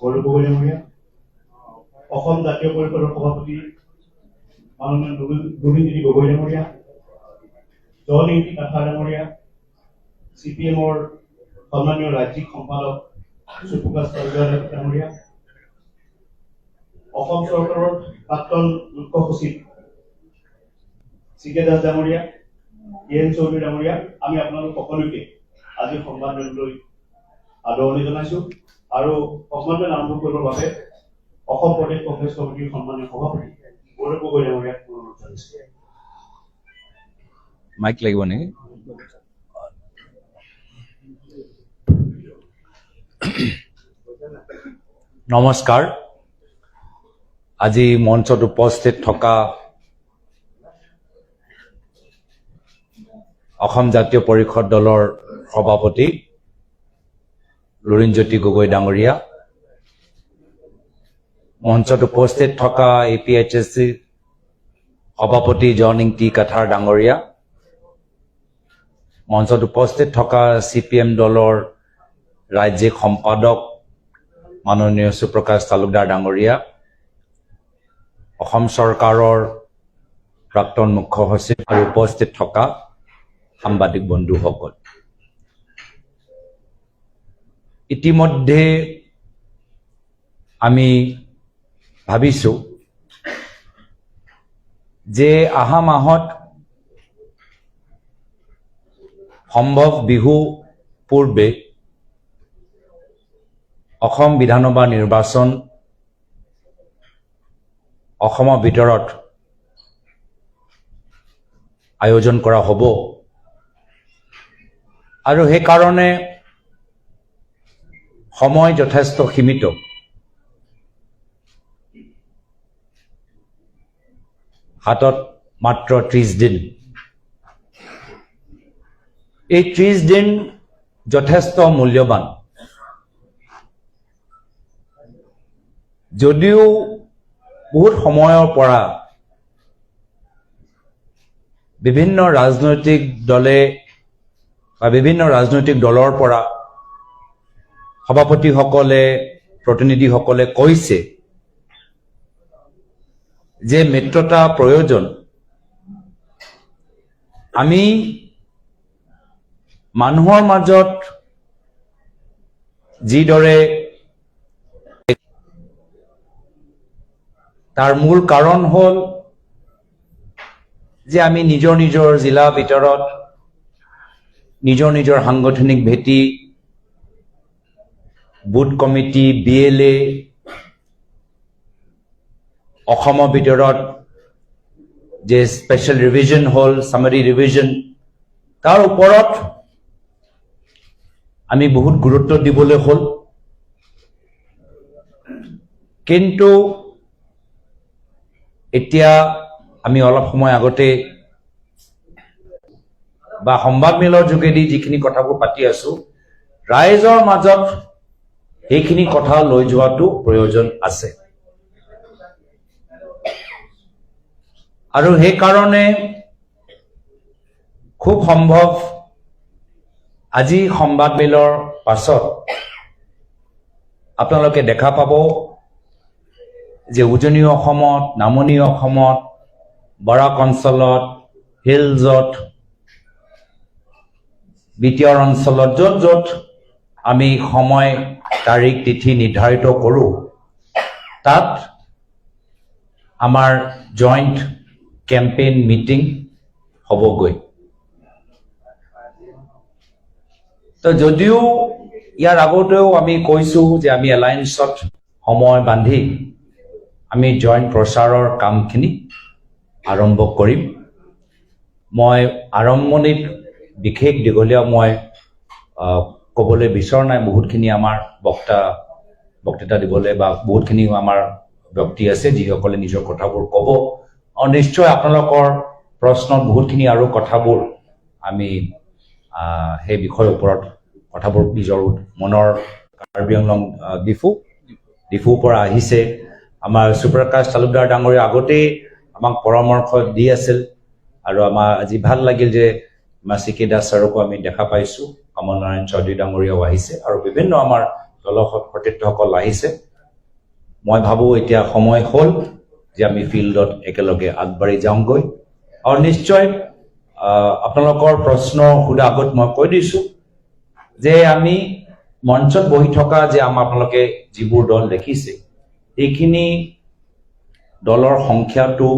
গৌৰৱ গগৈ ডাঙৰীয়া, অসম জাতীয় পৰিষদৰ সভাপতি মাননীয় গোবিন্দ গগৈ ডাঙৰীয়া, জয়নিংকি কাঠা ডাঙৰীয়া, CPM-ৰ সন্মানীয় ৰাজ্যিক সম্পাদক সুপ্ৰকাশ তালুকদাৰ ডাঙৰীয়া, অসম চৰকাৰৰ প্ৰাক্তন মুখ্য সচিব CK দাস ডাঙৰীয়া, EN চৌধুৰী ডাঙৰীয়া, আমি আপোনালোক সকলোকে আজি সন্মানজনলৈ আদৰণি জনাইছো আৰু সন্মানজন আৰম্ভ কৰিবৰ বাবে অসম প্ৰদেশ কংগ্ৰেছ কমিটিৰ সন্মানীয় সভাপতি গৌৰৱ গগৈ ডাঙৰীয়াক অনুৰোধ জনাইছো। মাইক লাগিব নেকি? নমস্কাৰ। আজি মঞ্চত উপস্থিত থকা অসম জাতীয় পৰিষদ দলৰ সভাপতি লুৰিণজ্যোতি গগৈ ডাঙৰীয়া, মঞ্চত উপস্থিত থকা APHSC সভাপতি জয়নিংকি কাঠা ডাঙৰীয়া, মঞ্চত উপস্থিত থকা CPM দলৰ ৰাজ্যিক সম্পাদক মাননীয় সুপ্ৰকাশ তালুকদাৰ ডাঙৰীয়া, অসম চৰকাৰৰ প্ৰাক্তন মুখ্য সচিব আৰু উপস্থিত থকা সাংবাদিক বন্ধুসকল, ইতিমধ্যে আমি ভাবিছো যে অহা মাহত সম্ভৱ বিহু পূৰ্বে অসম বিধানসভা নিৰ্বাচন অসমৰ ভিতৰত আয়োজন কৰা হ'ব আৰু সেইকাৰণে সময় যথেষ্ট সীমিত। হাতত মাত্ৰ 30 দিন। এই 30 দিন যথেষ্ট মূল্যৱান। যদিও বহুত সময়ৰ পৰা বিভিন্ন ৰাজনৈতিক দলে বা বিভিন্ন ৰাজনৈতিক দলৰ পৰা সভাপতিসকলে প্ৰতিনিধিসকলে কৈছে যে মিত্ৰতা প্ৰয়োজন। আমি মানুহৰ মাজত যিদৰে তাৰ মূল কাৰণ হ'ল যে আমি নিজৰ নিজৰ জিলা ভিতৰত নিজৰ নিজৰ সাংগঠনিক ভেটি, বুথ কমিটি, BLA, অসমৰ ভিতৰত যে স্পেচিয়েল ৰিভিজন হ'ল, সামাৰী ৰিভিজন, তাৰ ওপৰত আমি বহুত গুৰুত্ব দিবলৈ হ'ল। কিন্তু এতিয়া আমি অলপ সময় আগতে বা সংবাদমেলৰ যোগেদি যিখিনি কথাবোৰ পাতি আছো, ৰাইজৰ মাজত সেইখিনি কথা লৈ যোৱাটো প্ৰয়োজন আছে। আৰু সেইকাৰণে খুব সম্ভৱ আজি সংবাদমেলৰ পাছত আপোনালোকে দেখা পাব যে উজনি অসমত, নামনি অসমত, বৰাক অঞ্চলত, হিলছত, বিটিআৰ অঞ্চলত য'ত য'ত আমি সময় তাৰিখ তিথি নিৰ্ধাৰিত কৰোঁ, তাত আমাৰ জইণ্ট কেম্পেইন মিটিং হ'বগৈ। তো যদিও ইয়াৰ আগতেও আমি কৈছোঁ যে আমি এলায়েন্সত সময় বান্ধি আমি জইণ্ট প্ৰচাৰৰ কামখিনি আৰম্ভ কৰিম। মই আৰম্ভণিত বিশেষ দীঘলীয়া মই ক'বলৈ বিচৰা নাই। বহুতখিনি আমাৰ বক্তৃতা দিবলৈ বা বহুতখিনি আমাৰ ব্যক্তি আছে যিসকলে নিজৰ কথাবোৰ ক'ব। আৰু নিশ্চয় আপোনালোকৰ প্ৰশ্নত বহুতখিনি আৰু কথাবোৰ আমি সেই বিষয়ৰ ওপৰত কথাবোৰ নিজৰ মনৰ কাৰ্বি আংলং ডিফুৰ পৰা আহিছে। আমাৰ সুপ্ৰকাশ তালুকদাৰ ডাঙৰীয়া আগতেই আমাক পৰামৰ্শ দি আছিল আৰু আমাৰ আজি ভাল লাগিল যে আমাৰ CK দাস ছাৰকো আমি দেখা পাইছোঁ, কমল নাৰায়ণ চৌধুৰী ডাঙৰীয়াও আহিছে আৰু বিভিন্ন আমাৰ দলৰ সতীৰ্থসকল আহিছে। মই ভাবোঁ এতিয়া সময় হ'ল যে আমি ফিল্ডত একেলগে আগবাঢ়ি যাওঁগৈ আৰু নিশ্চয় আপোনালোকৰ প্ৰশ্ন সোধা আগত মই কৈ দিছোঁ যে আমি মঞ্চত বহি থকা যে আপোনালোকে যিবোৰ দল দেখিছে এইখিনি দলৰ সংখ্যাটো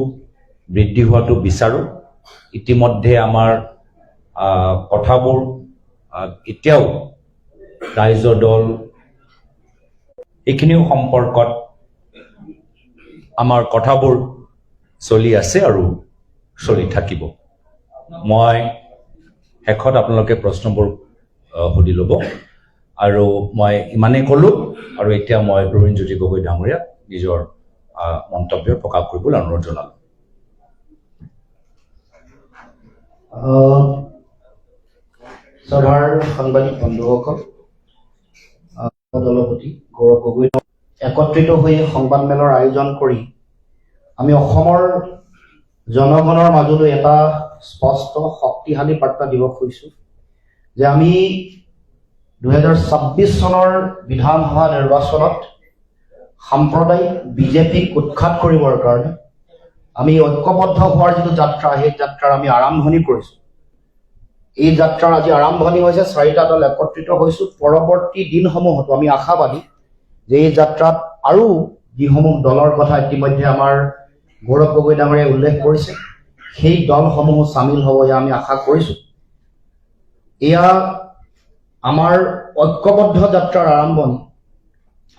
বৃদ্ধি হোৱাটো বিচাৰোঁ ইতিমধ্যে আমাৰ কথাবোৰ এতিয়াও ৰাইজৰ দল এইখিনিও সম্পৰ্কত আমাৰ কথাবোৰ চলি আছে আৰু চলি থাকিব মই শেষত আপোনালোকে প্ৰশ্নবোৰ সুধি ল'ব আৰু মই ইমানেই ক'লোঁ আৰু এতিয়া মই প্ৰবীণজ্যোতি গগৈ ডাঙৰীয়াক নিজৰ মন্তব্য প্ৰকাশ কৰিবলৈ অনুৰোধ জনালোঁ সভাৰ সাংবাদিক বন্ধুসকল দলপতি গৌৰৱ গগৈ একত্ৰিত হৈ সংবাদমেলৰ আয়োজন কৰি আমি অসমৰ জনগণৰ মাজলৈ এটা স্পষ্ট শক্তিশালী বাৰ্তা দিব খুজিছোঁ যে আমি 2026 চনৰ বিধানসভা নিৰ্বাচনত সাম্প্ৰদায়িক বিজেপিক উৎখাত কৰিবৰ কাৰণে আমি ঐক্যবদ্ধ হোৱাৰ যিটো যাত্ৰা সেই যাত্ৰাৰ আমি আৰম্ভণি কৰিছোঁ এই যাত্ৰাৰ আজি আৰম্ভণি হৈছে 4টা দল একত্ৰিত হৈছোঁ পৰৱৰ্তী দিনসমূহতো আমি আশাবাদী যে এই যাত্ৰাত আৰু যিসমূহ দলৰ কথা ইতিমধ্যে আমাৰ গৌৰৱ গগৈ ডাঙৰীয়াই উল্লেখ কৰিছে সেই দলসমূহ চামিল হ'ব এয়া আমি আশা কৰিছোঁ এয়া আমাৰ ঐক্যবদ্ধ যাত্ৰাৰ আৰম্ভণি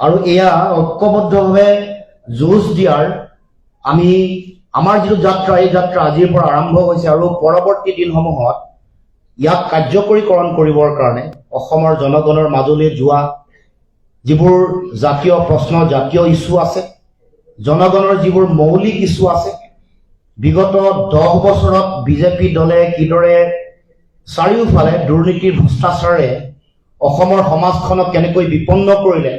আৰু এয়া ঐক্যবদ্ধভাৱে যুঁজ দিয়াৰ আমি আমাৰ যিটো যাত্ৰা এই যাত্ৰা আজিৰ পৰা আৰম্ভ হৈছে আৰু পৰৱৰ্তী দিনসমূহত ইয়াক কাৰ্যকৰীকৰণ কৰিবৰ কাৰণে অসমৰ জনগণৰ মাজলৈ যোৱা যিবোৰ জাতীয় প্ৰশ্ন জাতীয় ইছ্যু আছে জনগণৰ যিবোৰ মৌলিক ইছ্যু আছে বিগত 10 বছৰত বিজেপি দলে কিদৰে চাৰিওফালে দুৰ্নীতিৰ ভ্ৰষ্টাচাৰেৰে অসমৰ সমাজখনক কেনেকৈ বিপন্ন কৰিলে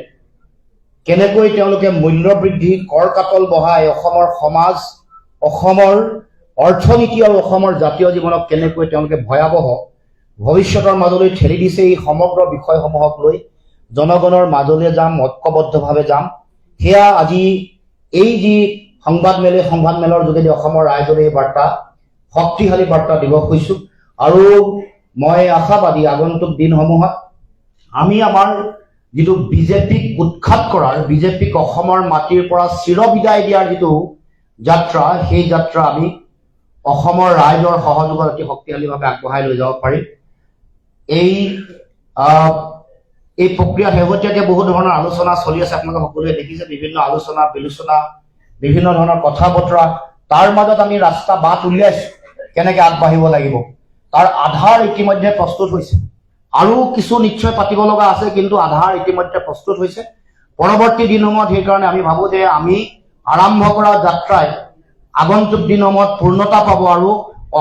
কেনেকৈ তেওঁলোকে মূল্য বৃদ্ধি কৰ কাটল বঢ়াই অসমৰ সমাজ অসমৰ অৰ্থনীতি আৰু অসমৰ জাতীয় জীৱনক কেনেকৈ তেওঁলোকে ভয়াৱহ ভৱিষ্যতৰ মাজলৈ ঠেলি দিছে এই সমগ্ৰ বিষয়সমূহক লৈ জনগণৰ মাজলৈ যাম ঐক্যবদ্ধভাৱে যাম সেয়া আজি এই যি সংবাদমেলৰ যোগেদি অসমৰ ৰাইজলৈ এই বাৰ্তা শক্তিশালী বাৰ্তা দিব খুজিছোঁ আৰু মই আশাবাদী আগন্তুক দিনসমূহত আমি আমাৰ যিটো বিজেপিক উৎখাত কৰাৰ বিজেপিক অসমৰ মাটিৰ পৰা চিৰবিদায় দিয়াৰ যিটো যাত্ৰা সেই যাত্ৰা আমি অসমৰ ৰাইজৰ সহযোগত অতি শক্তিশালীভাৱে আগবঢ়াই লৈ যাব পাৰিম এই প্ৰক্ৰিয়াত শেহতীয়াকৈ বহু ধৰণৰ আলোচনা চলি আছে আপোনালোকে সকলোৱে দেখিছে বিভিন্ন আলোচনা বিলোচনা বিভিন্ন ধৰণৰ কথা বতৰা তাৰ মাজত আমি ৰাস্তা বাট উলিয়াইছোঁ কেনেকৈ আগবাঢ়িব লাগিব তাৰ আধাৰ ইতিমধ্যে প্ৰস্তুত হৈছে আৰু কিছু নিশ্চয় পাতিব লগা আছে কিন্তু আধাৰ ইতিমধ্যে প্ৰস্তুত হৈছে পৰৱৰ্তী দিনসমূহত সেইকাৰণে আমি ভাবোঁ যে আমি আৰম্ভ কৰা যাত্ৰাই আগন্তুক দিনসমূহত পূৰ্ণতা পাব আৰু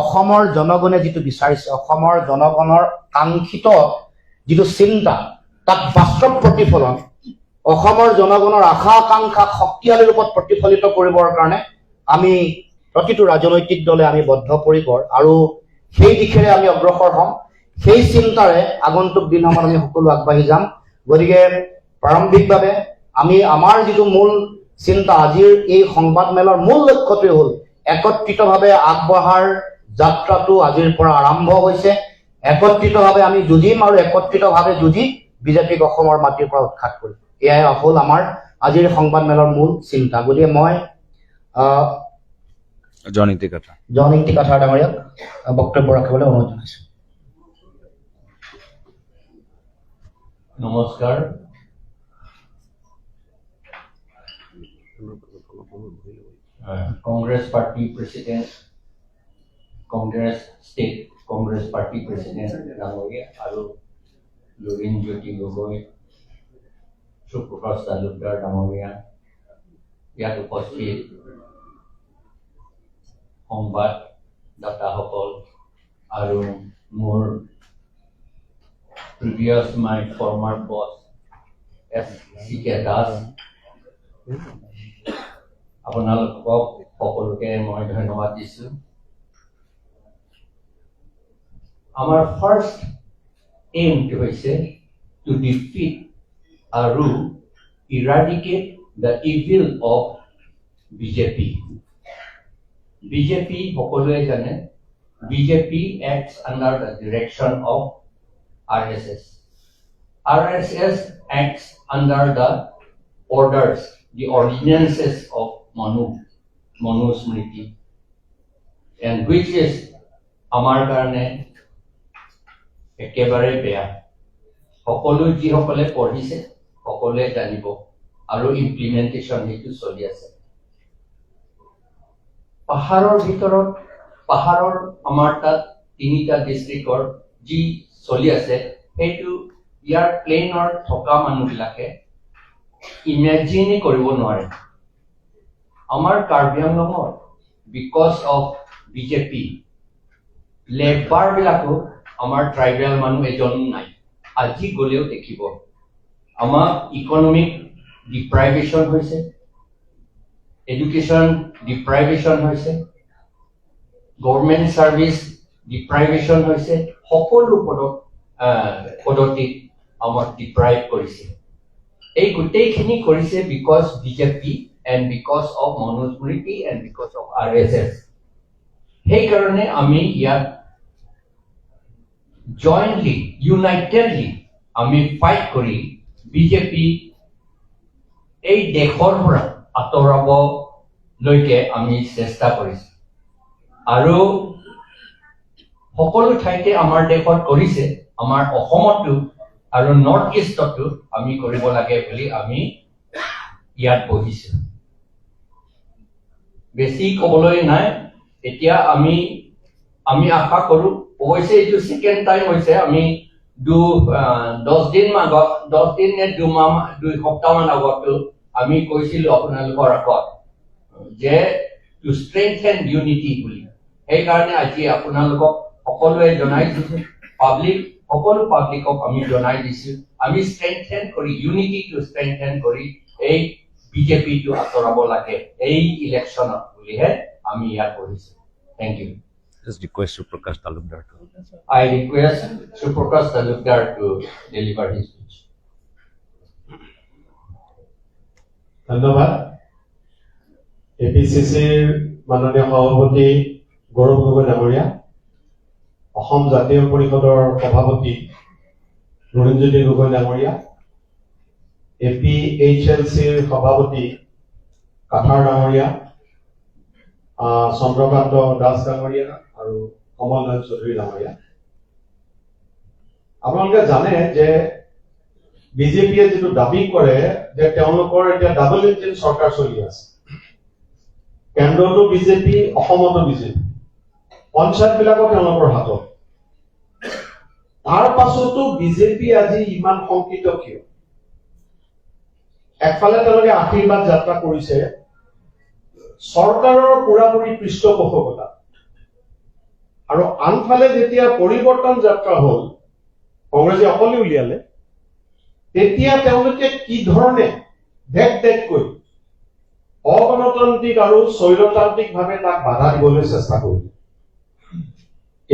অসমৰ জনগণে যিটো বিচাৰিছে অসমৰ জনগণৰ কাংক্ষিত যিটো চিন্তা তাক বাস্তৱ প্ৰতিফলন অসমৰ জনগণৰ আশা আকাংক্ষাক শক্তিশালী ৰূপত প্ৰতিফলিত কৰিবৰ কাৰণে আমি প্ৰতিটো ৰাজনৈতিক দলে আমি বদ্ধপৰিকৰ আৰু সেই দিশেৰে আমি অগ্ৰসৰ হ'ম সেই চিন্তাৰে আগন্তুক দিনসমূহত আমি সকলো আগবাঢ়ি যাম গতিকে প্ৰাৰম্ভিকভাৱে আমি আমাৰ যিটো মূল চিন্তা আজিৰ এই সংবাদমেলৰ মূল লক্ষ্যটোৱে হ'ল একত্ৰিতভাৱে আগবঢ়াৰ যাত্ৰাটো আজিৰ পৰা আৰম্ভ হৈছে একত্ৰিতভাৱে আমি যুঁজিম আৰু একত্ৰিতভাৱে যুঁজি বিজেপিক অসমৰ মাটিৰ পৰা উৎখাত কৰিম এয়াই হ'ল আমাৰ আজিৰ সংবাদমেলৰ মূল চিন্তা গতিকে মই জয়নীতি কাঠাৰ ডাঙৰীয়াক বক্তব্য ৰাখিবলৈ অনুৰোধ জনাইছোঁ নমস্কাৰ Congress Party President, Congress State Congress Party President Rangoria, Aru Prabinjyoti Gogoi, Suprakash Talukdar Rangoria, ইয়াত উপস্থিত সংবাদদাতাসকল আৰু মোৰ previous my former boss S.C.K. Das আপোনালোকক সকলোকে মই ধন্যবাদ দিছোঁ আমাৰ ফাৰ্ষ্ট এইমটো হৈছে to defeat আৰু eradicate the evil of BJP. BJP, সকলোৱে জানে, BJP acts under the direction of RSS. RSS acts under the orders, the ordinances of Manu Smriti, and which is আমাৰ কাৰণে একেবাৰে বেয়া। সকলো যিসকলে পঢ়িছে সকলোৱে জানিব আৰু ইমপ্লিমেণ্টেশ্যন সেইটো চলি আছে। পাহাৰৰ ভিতৰত পাহাৰৰ আমাৰ তাত 3টা ডিষ্ট্ৰিক্টৰ যি চলি আছে সেইটো ইয়াৰ প্লেইনৰ থকা মানুহবিলাকে ইমেজিনে কৰিব নোৱাৰে। আমাৰ কাৰ্বি আংলঙৰ বিকজ অফ বিজেপি লেবাৰ বিলাকো আমাৰ ট্ৰাইবেল মানুহ এজন নাই। আজি গ'লেও দেখিব আমাৰ ইকনমিক ডিপ্ৰাইভেশ্যন হৈছে, এডুকেশ্যন ডিপ্ৰাইভেশ্যন হৈছে, গভৰ্ণমেণ্ট ছাৰ্ভিচ ডিপ্ৰাইভেশ্যন হৈছে, সকলো পদ্ধতিত আমাক ডিপ্ৰাইভ কৰিছে। এই গোটেইখিনি কৰিছে because BJP and because of Manoj Smriti and because of RSS। সেইকাৰণে আমি ইয়াত জইণ্টলি ইউনাইটেডলি আমি ফাইট কৰি বিজেপি এই দেশৰ পৰা আঁতৰাবলৈকে আমি চেষ্টা কৰিছো। আৰু সকলো ঠাইতে আমাৰ দেশত কৰিছে, আমাৰ অসমতো আৰু নৰ্থ ইষ্টতো আমি কৰিব লাগে বুলি আমি ইয়াত বহিছো। বেছি ক'বলৈ নাই। এতিয়া আমি আশা কৰো, অৱশ্যে এইটো ছেকেণ্ড টাইম হৈছে, আমি 10 দিন নে 2 সপ্তাহমান আগতো আমি কৈছিলো আপোনালোকৰ আগত যে টু ষ্ট্ৰেংথেন ইউনিটি বুলি। সেইকাৰণে আজি আপোনালোকক সকলোৱে জনাই দিছো, সকলো পাব্লিকক আমি জনাই দিছো, আমি ষ্ট্ৰেংথেন কৰি ইউনিটিটো ষ্ট্ৰেংথেন কৰি এই বিজেপিটো আঁতৰাব লাগে এই ইলেকশ্যনত বুলিহে আমি ইয়াত বহিছো। Thank you. Just request Suprakash Talukdar to. I request Suprakash Talukdar to deliver his speech. ধন্যবাদ। APCCৰ মাননীয় সভাপতি গৌৰৱ গগৈ ডাঙৰীয়া, অসম জাতীয় পৰিষদৰ সভাপতি নৰেন্দ্ৰজ্যোতি গগৈ ডাঙৰীয়া, APHLCৰ সভাপতি কাঠাৰ ডাঙৰীয়া, চন্দ্ৰকান্ত দাস ডাঙৰীয়া আৰু কমল নাথ চৌধুৰী ডাঙৰীয়া। আপোনালোকে জানে যে বিজেপিয়ে যিটো দাবী কৰে যে তেওঁলোকৰ এতিয়া ডাবল ইঞ্জিন চৰকাৰ চলি আছে, কেন্দ্ৰতো বিজেপি, অসমতো বিজেপি, পঞ্চায়ত বিলাকো তেওঁলোকৰ হাতত। তাৰ পাছতো বিজেপি আজি ইমান শংকিত কিয়? একফালে তেওঁলোকে আশীৰ্বাদ যাত্ৰা কৰিছে চৰকাৰৰ পুৰাপুৰি পৃষ্ঠপোষকতা, আৰু আনফালে যেতিয়া পৰিৱৰ্তন যাত্ৰা হল, কংগ্ৰেছে অকলে উলিয়ালে, তেতিয়া তেওঁলোকে কি ধৰণে কৈ অগণতান্ত্ৰিক আৰু স্বৈৰতান্ত্ৰিকভাৱে তাক বাধা দিবলৈ চেষ্টা কৰিলে।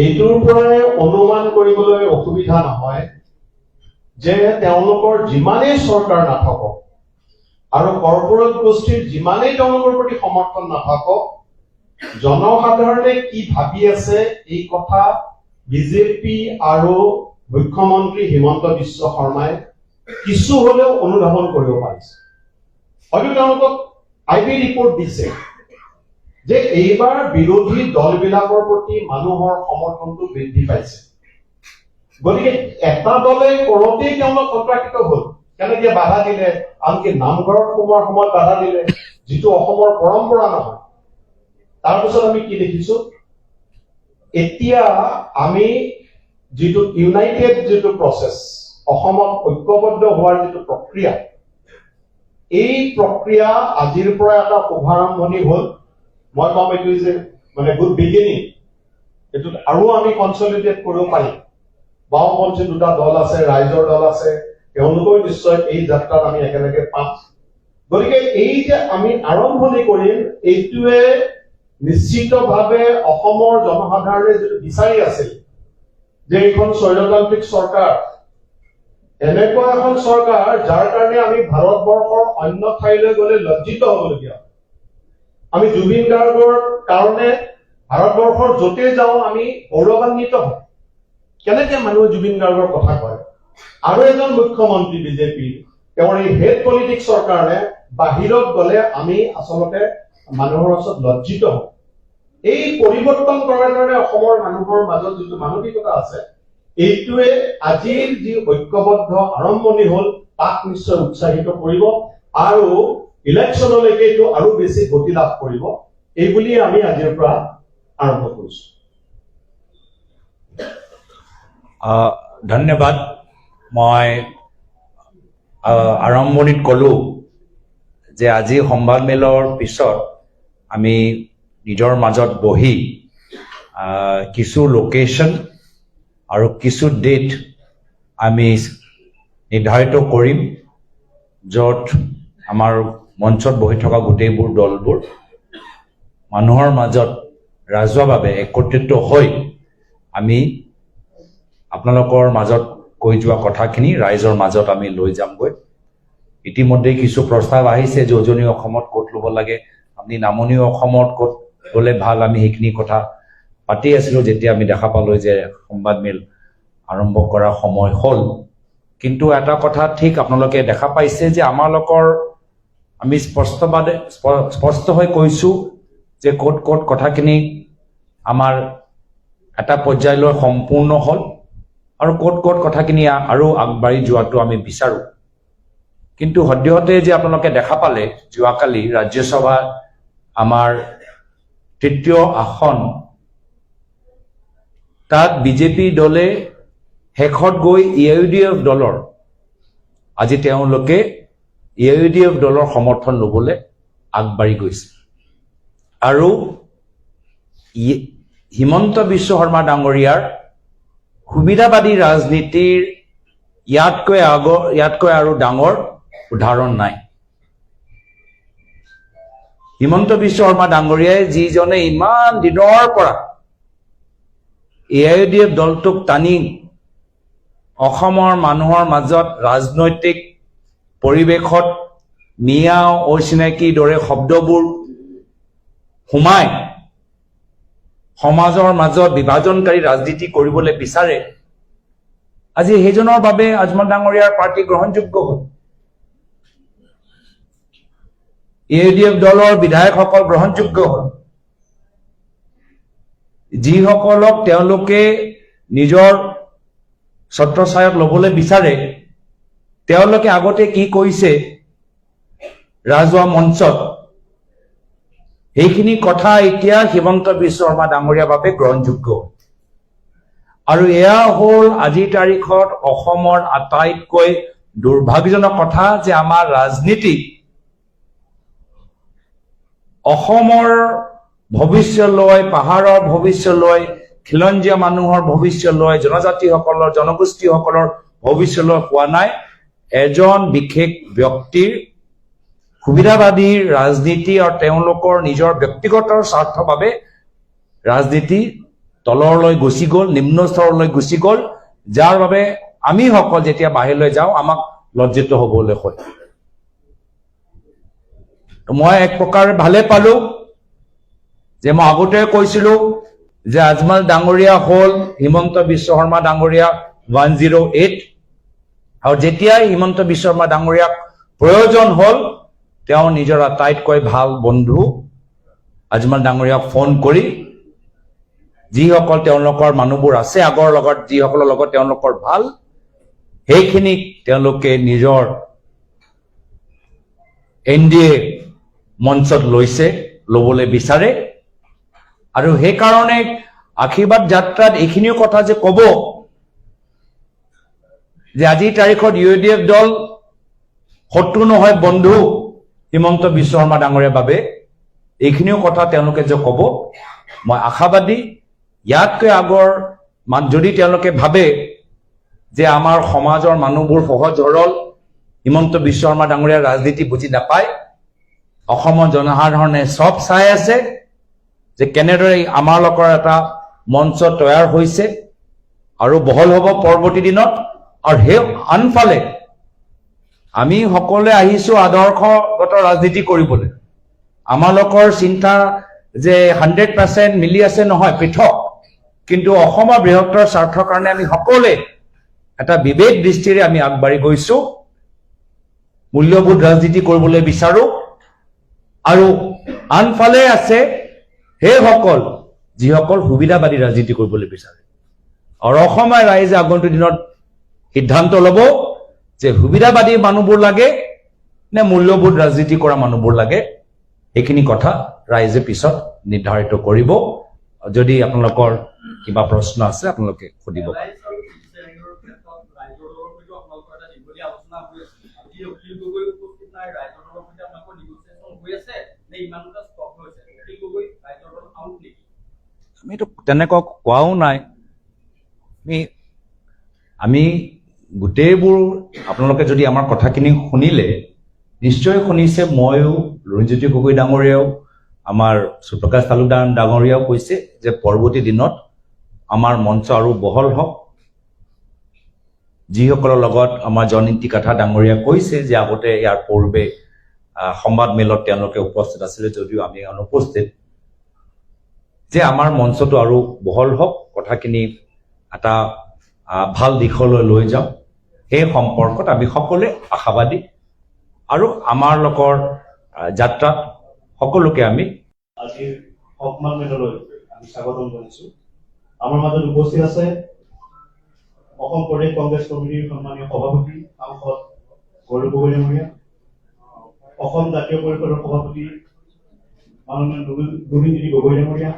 এইটোৰ পৰাই অনুমান কৰিবলৈ অসুবিধা নহয় যে তেওঁলোকৰ যিমানেই চৰকাৰ নাথাকক আৰু কৰ্পোৰেট গোষ্ঠীৰ যিমানেই তেওঁলোকৰ প্ৰতি সমৰ্থন নাথাকক, জনসাধাৰণে কি ভাবি আছে এই কথা বিজেপি আৰু মুখ্যমন্ত্ৰী হিমন্ত বিশ্ব শৰ্মাই কিছু হলেও অনুধাৱন কৰিব পাৰিছে। হয়তো তেওঁলোকক IB ৰিপৰ্ট দিছে যে এইবাৰ বিৰোধী দলবিলাকৰ প্ৰতি মানুহৰ সমৰ্থনটো বৃদ্ধি পাইছে। গতিকে এটা দলে কৰোঁতেই তেওঁলোক সন্ত্ৰাসিত হল, কেনেকে বাধা দিলে, আনকি নামঘৰত সোমোৱাৰ সময়ত বাধা দিলে, যিটো অসমৰ পৰম্পৰা নহয়। তাৰপিছত আমি কি দেখিছো, এতিয়া আমি যিটো ইউনাইটেড যিটো প্ৰচেছ, অসমত ঐক্যবদ্ধ হোৱাৰ যিটো প্ৰক্ৰিয়া, এই প্ৰক্ৰিয়া আজিৰ পৰা এটা শুভাৰম্ভণি হল। মই কম এইটো যে মানে গুড বিগিনিং, এইটোত আৰু আমি কনচলিডেট কৰিব পাৰিম। বাওঁপন্থী 2টা দল আছে, ৰাইজৰ দল আছে, তেওঁলোকেও নিশ্চয় এই যাত্ৰাত আমি একেলগে পাম। গতিকে এই যে আমি আৰম্ভণি কৰিম, এইটোৱে নিশ্চিতভাৱে অসমৰ জনসাধাৰণে যিটো বিচাৰি আছিল যে এইখন স্বৈৰতান্ত্ৰিক চৰকাৰ, এনেকুৱা এখন চৰকাৰ যাৰ কাৰণে আমি ভাৰতবৰ্ষৰ অন্য ঠাইলৈ গ'লে লজ্জিত হ'বলগীয়া হয়। আমি জুবিন গাৰ্গৰ কাৰণে ভাৰতবৰ্ষৰ য'তে যাওঁ আমি গৌৰৱান্বিত হওঁ। কেনেকে মানুহে জুবিন গাৰ্গৰ কথা কয়। আৰু এজন মুখ্যমন্ত্ৰী বিজেপিৰ তেওঁৰ এই হেড পলিটিক্সৰ কাৰণে বাহিৰত গ'লে আমি আচলতে মানুহৰ ওচৰত লজ্জিত হওঁ। এই পৰিৱৰ্তন কৰাৰ কাৰণে অসমৰ মানুহৰ মাজত যিটো মানসিকতা আছে, এইটোৱে আজিৰ যি ঐক্যবদ্ধ আৰম্ভণি হ'ল তাক নিশ্চয় উৎসাহিত কৰিব আৰু ইলেকশ্যনলৈকে এইটো আৰু বেছি গতি লাভ কৰিব। এই বুলিয়ে আমি আজিৰ পৰা আৰম্ভ কৰিছো। ধন্যবাদ। মই আৰম্ভণিত ক'লো যে আজি সংবাদমেলৰ পিছত আমি নিজৰ মাজত বহি কিছু লোকেশ্যন আৰু কিছু ডেট আমি নিৰ্ধাৰিত কৰিম, য'ত আমাৰ মঞ্চত বহি থকা গোটেইবোৰ দলবোৰ মানুহৰ মাজত ৰাজহুৱাভাৱে একত্ৰিত হৈ আমি আপোনালোকৰ মাজত কৈ যোৱা কথাখিনি ৰাইজৰ মাজত আমি লৈ যামগৈ। ইতিমধ্যে কিছু প্ৰস্তাৱ আহিছে যে উজনি অসমত ক'ত ল'ব লাগে, আপুনি নামনি অসমত ক'ত গ'লে ভাল, আমি সেইখিনি কথা পাতি আছিলোঁ যেতিয়া আমি দেখা পালোঁ যে সংবাদমেল আৰম্ভ কৰাৰ সময় হ'ল। কিন্তু এটা কথা ঠিক আপোনালোকে দেখা পাইছে যে আমালোকৰ আমি স্পষ্ট হৈ কৈছোঁ যে ক'ত ক'ত কথাখিনি আমাৰ এটা পৰ্যায়লৈ সম্পূৰ্ণ হ'ল আৰু ক'ত ক'ত কথাখিনি আৰু আগবাঢ়ি যোৱাটো আমি বিচাৰোঁ। কিন্তু সদ্যহতে যে আপোনালোকে দেখা পালে যোৱাকালি ৰাজ্যসভা আমাৰ তৃতীয় আসন, তাত বিজেপি দলে শেষত গৈ AUDF দলৰ আজি তেওঁলোকে AUDF দলৰ সমৰ্থন ল'বলৈ আগবাঢ়ি গৈছে। আৰু হিমন্ত বিশ্ব শৰ্মা ডাঙৰীয়াৰ সুবিধাবাদী ৰাজনীতিৰ ইয়াতকৈ আৰু ডাঙৰ উদাহৰণ নাই। হিমন্ত বিশ্ব শৰ্মা ডাঙৰীয়াই যিজনে ইমান দিনৰ পৰা AUDF দলটোক টানি অসমৰ মানুহৰ মাজত ৰাজনৈতিক পৰিৱেশত মিয়াও অচিনাকি দৰে শব্দবোৰ সোমাই সমাজৰ মাজত বিভাজনকাৰী ৰাজনীতি কৰিবলৈ বিচাৰে, আজি সেইজনৰ বাবে আজমল ডাঙৰীয়াৰ পাৰ্টি গ্ৰহণযোগ্য হ'ল। AUDF দলৰ বিধায়কসকল গ্ৰহণযোগ্য হ'ল। যিসকলক তেওঁলোকে নিজৰ ছত্ৰছায়াত ল'বলৈ বিচাৰে, তেওঁলোকে আগতে কি কৈছে ৰাজহুৱা মঞ্চত, সেইখিনি কথা এতিয়া হিমন্ত বিশ্ব শৰ্মা ডাঙৰীয়াৰ বাবে গ্ৰহণযোগ্য। আৰু এয়া হ'ল আজিৰ তাৰিখত অসমৰ আটাইতকৈ দুৰ্ভাগ্যজনক কথা যে আমাৰ ৰাজনীতি অসমৰ ভৱিষ্যলৈ, পাহাৰৰ ভৱিষ্যলৈ, খিলঞ্জীয়া মানুহৰ ভৱিষ্যলৈ, জনজাতিসকলৰ, জনগোষ্ঠীসকলৰ ভৱিষ্যলৈ হোৱা নাই এজন বিশেষ ব্যক্তিৰ সুবিধাবাদী ৰাজনীতি আৰু তেওঁলোকৰ নিজৰ ব্যক্তিগত স্বাৰ্থৰ বাবে ৰাজনীতি তললৈ গুচি গ'ল, নিম্ন স্তৰলৈ গুচি গ'ল, যাৰ বাবে আমি সকল যেতিয়া বাহিৰলৈ যাওঁ আমাক লজ্জিত হ'বলৈ হয়। মই এক প্ৰকাৰ ভালে পালো যে মই আগতে কৈছিলো যে আজমল ডাঙৰীয়া হ'ল হিমন্ত বিশ্ব শৰ্মা ডাঙৰীয়া 108, আৰু যেতিয়াই হিমন্ত বিশ্ব শৰ্মা ডাঙৰীয়াক প্ৰয়োজন হ'ল তেওঁ নিজৰ আটাইতকৈ ভাল বন্ধু আজমল ডাঙৰীয়াক ফোন কৰি যিসকল তেওঁলোকৰ মানুহবোৰ আছে আগৰ লগত, যিসকলৰ লগত তেওঁলোকৰ ভাল, সেইখিনিক তেওঁলোকে নিজৰ NDA মঞ্চত ল'বলৈ বিচাৰে। আৰু সেইকাৰণে আশীৰ্বাদ যাত্ৰাত এইখিনিও কথা যে ক'ব যে আজিৰ তাৰিখত UDF দল শত্ৰু নহয় বন্ধু হিমন্ত বিশ্ব শৰ্মা ডাঙৰীয়াৰ বাবে, এইখিনিও কথা তেওঁলোকে যে ক'ব মই আশাবাদী। ইয়াতকৈ আগৰ যদি তেওঁলোকে ভাবে যে আমাৰ সমাজৰ মানুহবোৰ সহজ সৰল, হিমন্ত বিশ্ব শৰ্মা ডাঙৰীয়াৰ ৰাজনীতি বুজি নাপায়, অসমৰ জনসাধাৰণে সব চাই আছে যে কেনেদৰে আমাৰ লোকৰ এটা মঞ্চ তৈয়াৰ হৈছে আৰু বহল হ'ব পৰৱৰ্তী দিনত, আৰু সেই আনফালে আমি সকলোৱে আহিছো আদৰ্শগত ৰাজনীতি কৰিবলৈ। আমালোকৰ চিন্তা যে 100% মিলি আছে নহয়, পৃথক, কিন্তু অসমৰ বৃহত্তৰ স্বাৰ্থৰ কাৰণে আমি সকলোৱে এটা বিবেক দৃষ্টিৰে আমি আগবাঢ়ি গৈছো, মূল্যবোধ ৰাজনীতি কৰিবলৈ বিচাৰো। আৰু আনফালে আছে সেইসকল যিসকল সুবিধাবাদী ৰাজনীতি কৰিবলৈ বিচাৰে। আৰু অসমৰ ৰাইজে আগন্তুক দিনত সিদ্ধান্ত ল'ব যে সুবিধাবাদী মানুহবোৰ লাগে নে মূল্যবোধ ৰাজনীতি কৰা মানুহবোৰ লাগে। এইখিনি কথা ৰাইজে পিছত নিৰ্ধাৰিত কৰিব। যদি আপোনালোকৰ কিবা প্ৰশ্ন আছে আপোনালোকে সুধিব পাৰে। আমিতো তেনেকুৱা কোৱাও নাই। আমি গোটেইবোৰ আপোনালোকে যদি আমাৰ কথাখিনি শুনিলে নিশ্চয় শুনিছে। ময়ো, লুৰিণজ্যোতি গগৈ ডাঙৰীয়াও, আমাৰ সুপ্ৰকাশ তালুকদাৰ ডাঙৰীয়াও কৈছে যে পৰৱৰ্তী দিনত আমাৰ মঞ্চ আৰু বহল হওক। যিসকলৰ লগত আমাৰ জয়ন্তী কাঠা ডাঙৰীয়া কৈছে যে আগতে ইয়াৰ পূৰ্বে সংবাদ মেলত তেওঁলোকে উপস্থিত আছিলে যদিও আমি অনুপস্থিত, যে আমাৰ মঞ্চটো আৰু বহল হওক, কথাখিনি এটা ভাল দিশলৈ লৈ যাওঁ। সেই সম্পৰ্কত আমি সকলোৱে আশাবাদী আৰু আমাৰ লোকৰ যাত্ৰাত সকলোকে আমি আজিৰ সন্মান মেললৈ আমি স্বাগতম জনাইছো। আমাৰ মাজত উপস্থিত আছে অসম প্ৰদেশ কংগ্ৰেছ কমিটিৰ সন্মানীয় সভাপতি সাংসদ গৌৰৱ গগৈ ডাঙৰীয়া, অসম জাতীয় পৰিষদৰ সভাপতি মাননীয় লুৰিণজ্যোতি গগৈ ডাঙৰীয়া,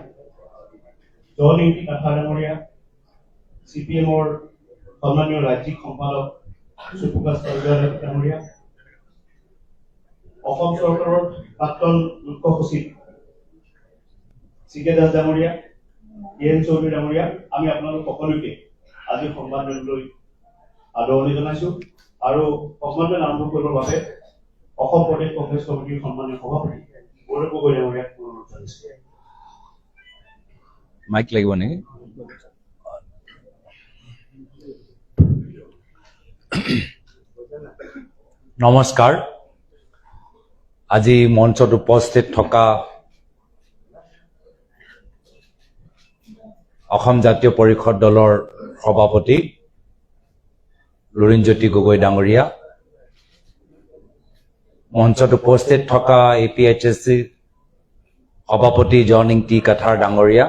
জয়ন্তী কাঠা ডাঙৰীয়া, CPM-ৰ সন্মানীয় ৰাজ্যিক সম্পাদক সুপ্ৰকাশ তালুকদাৰ ডাঙৰীয়া, অসম চৰকাৰৰ প্ৰাক্তন মুখ্য সচিব CK দাস ডাঙৰীয়া, EN চৌধুৰী ডাঙৰীয়া, আমি আপোনালোক সকলোকে আজি সন্মানলৈ আদৰণি জনাইছো। আৰু সন্মান আৰম্ভ কৰিবৰ বাবে অসম প্ৰদেশ কংগ্ৰেছ কমিটিৰ সন্মানীয় সভাপতি গৌৰৱ গগৈ ডাঙৰীয়াক অনুৰোধ জনাইছো। মাইক লাগিব নেকি? নমস্কাৰ। আজি মঞ্চত উপস্থিত থকা অসম জাতীয় পৰিষদ দলৰ সভাপতি লুৰিণজ্যোতি গগৈ ডাঙৰীয়া, মঞ্চত উপস্থিত থকা APHSC সভাপতি জয়ন্তী কাঠা ডাঙৰীয়া,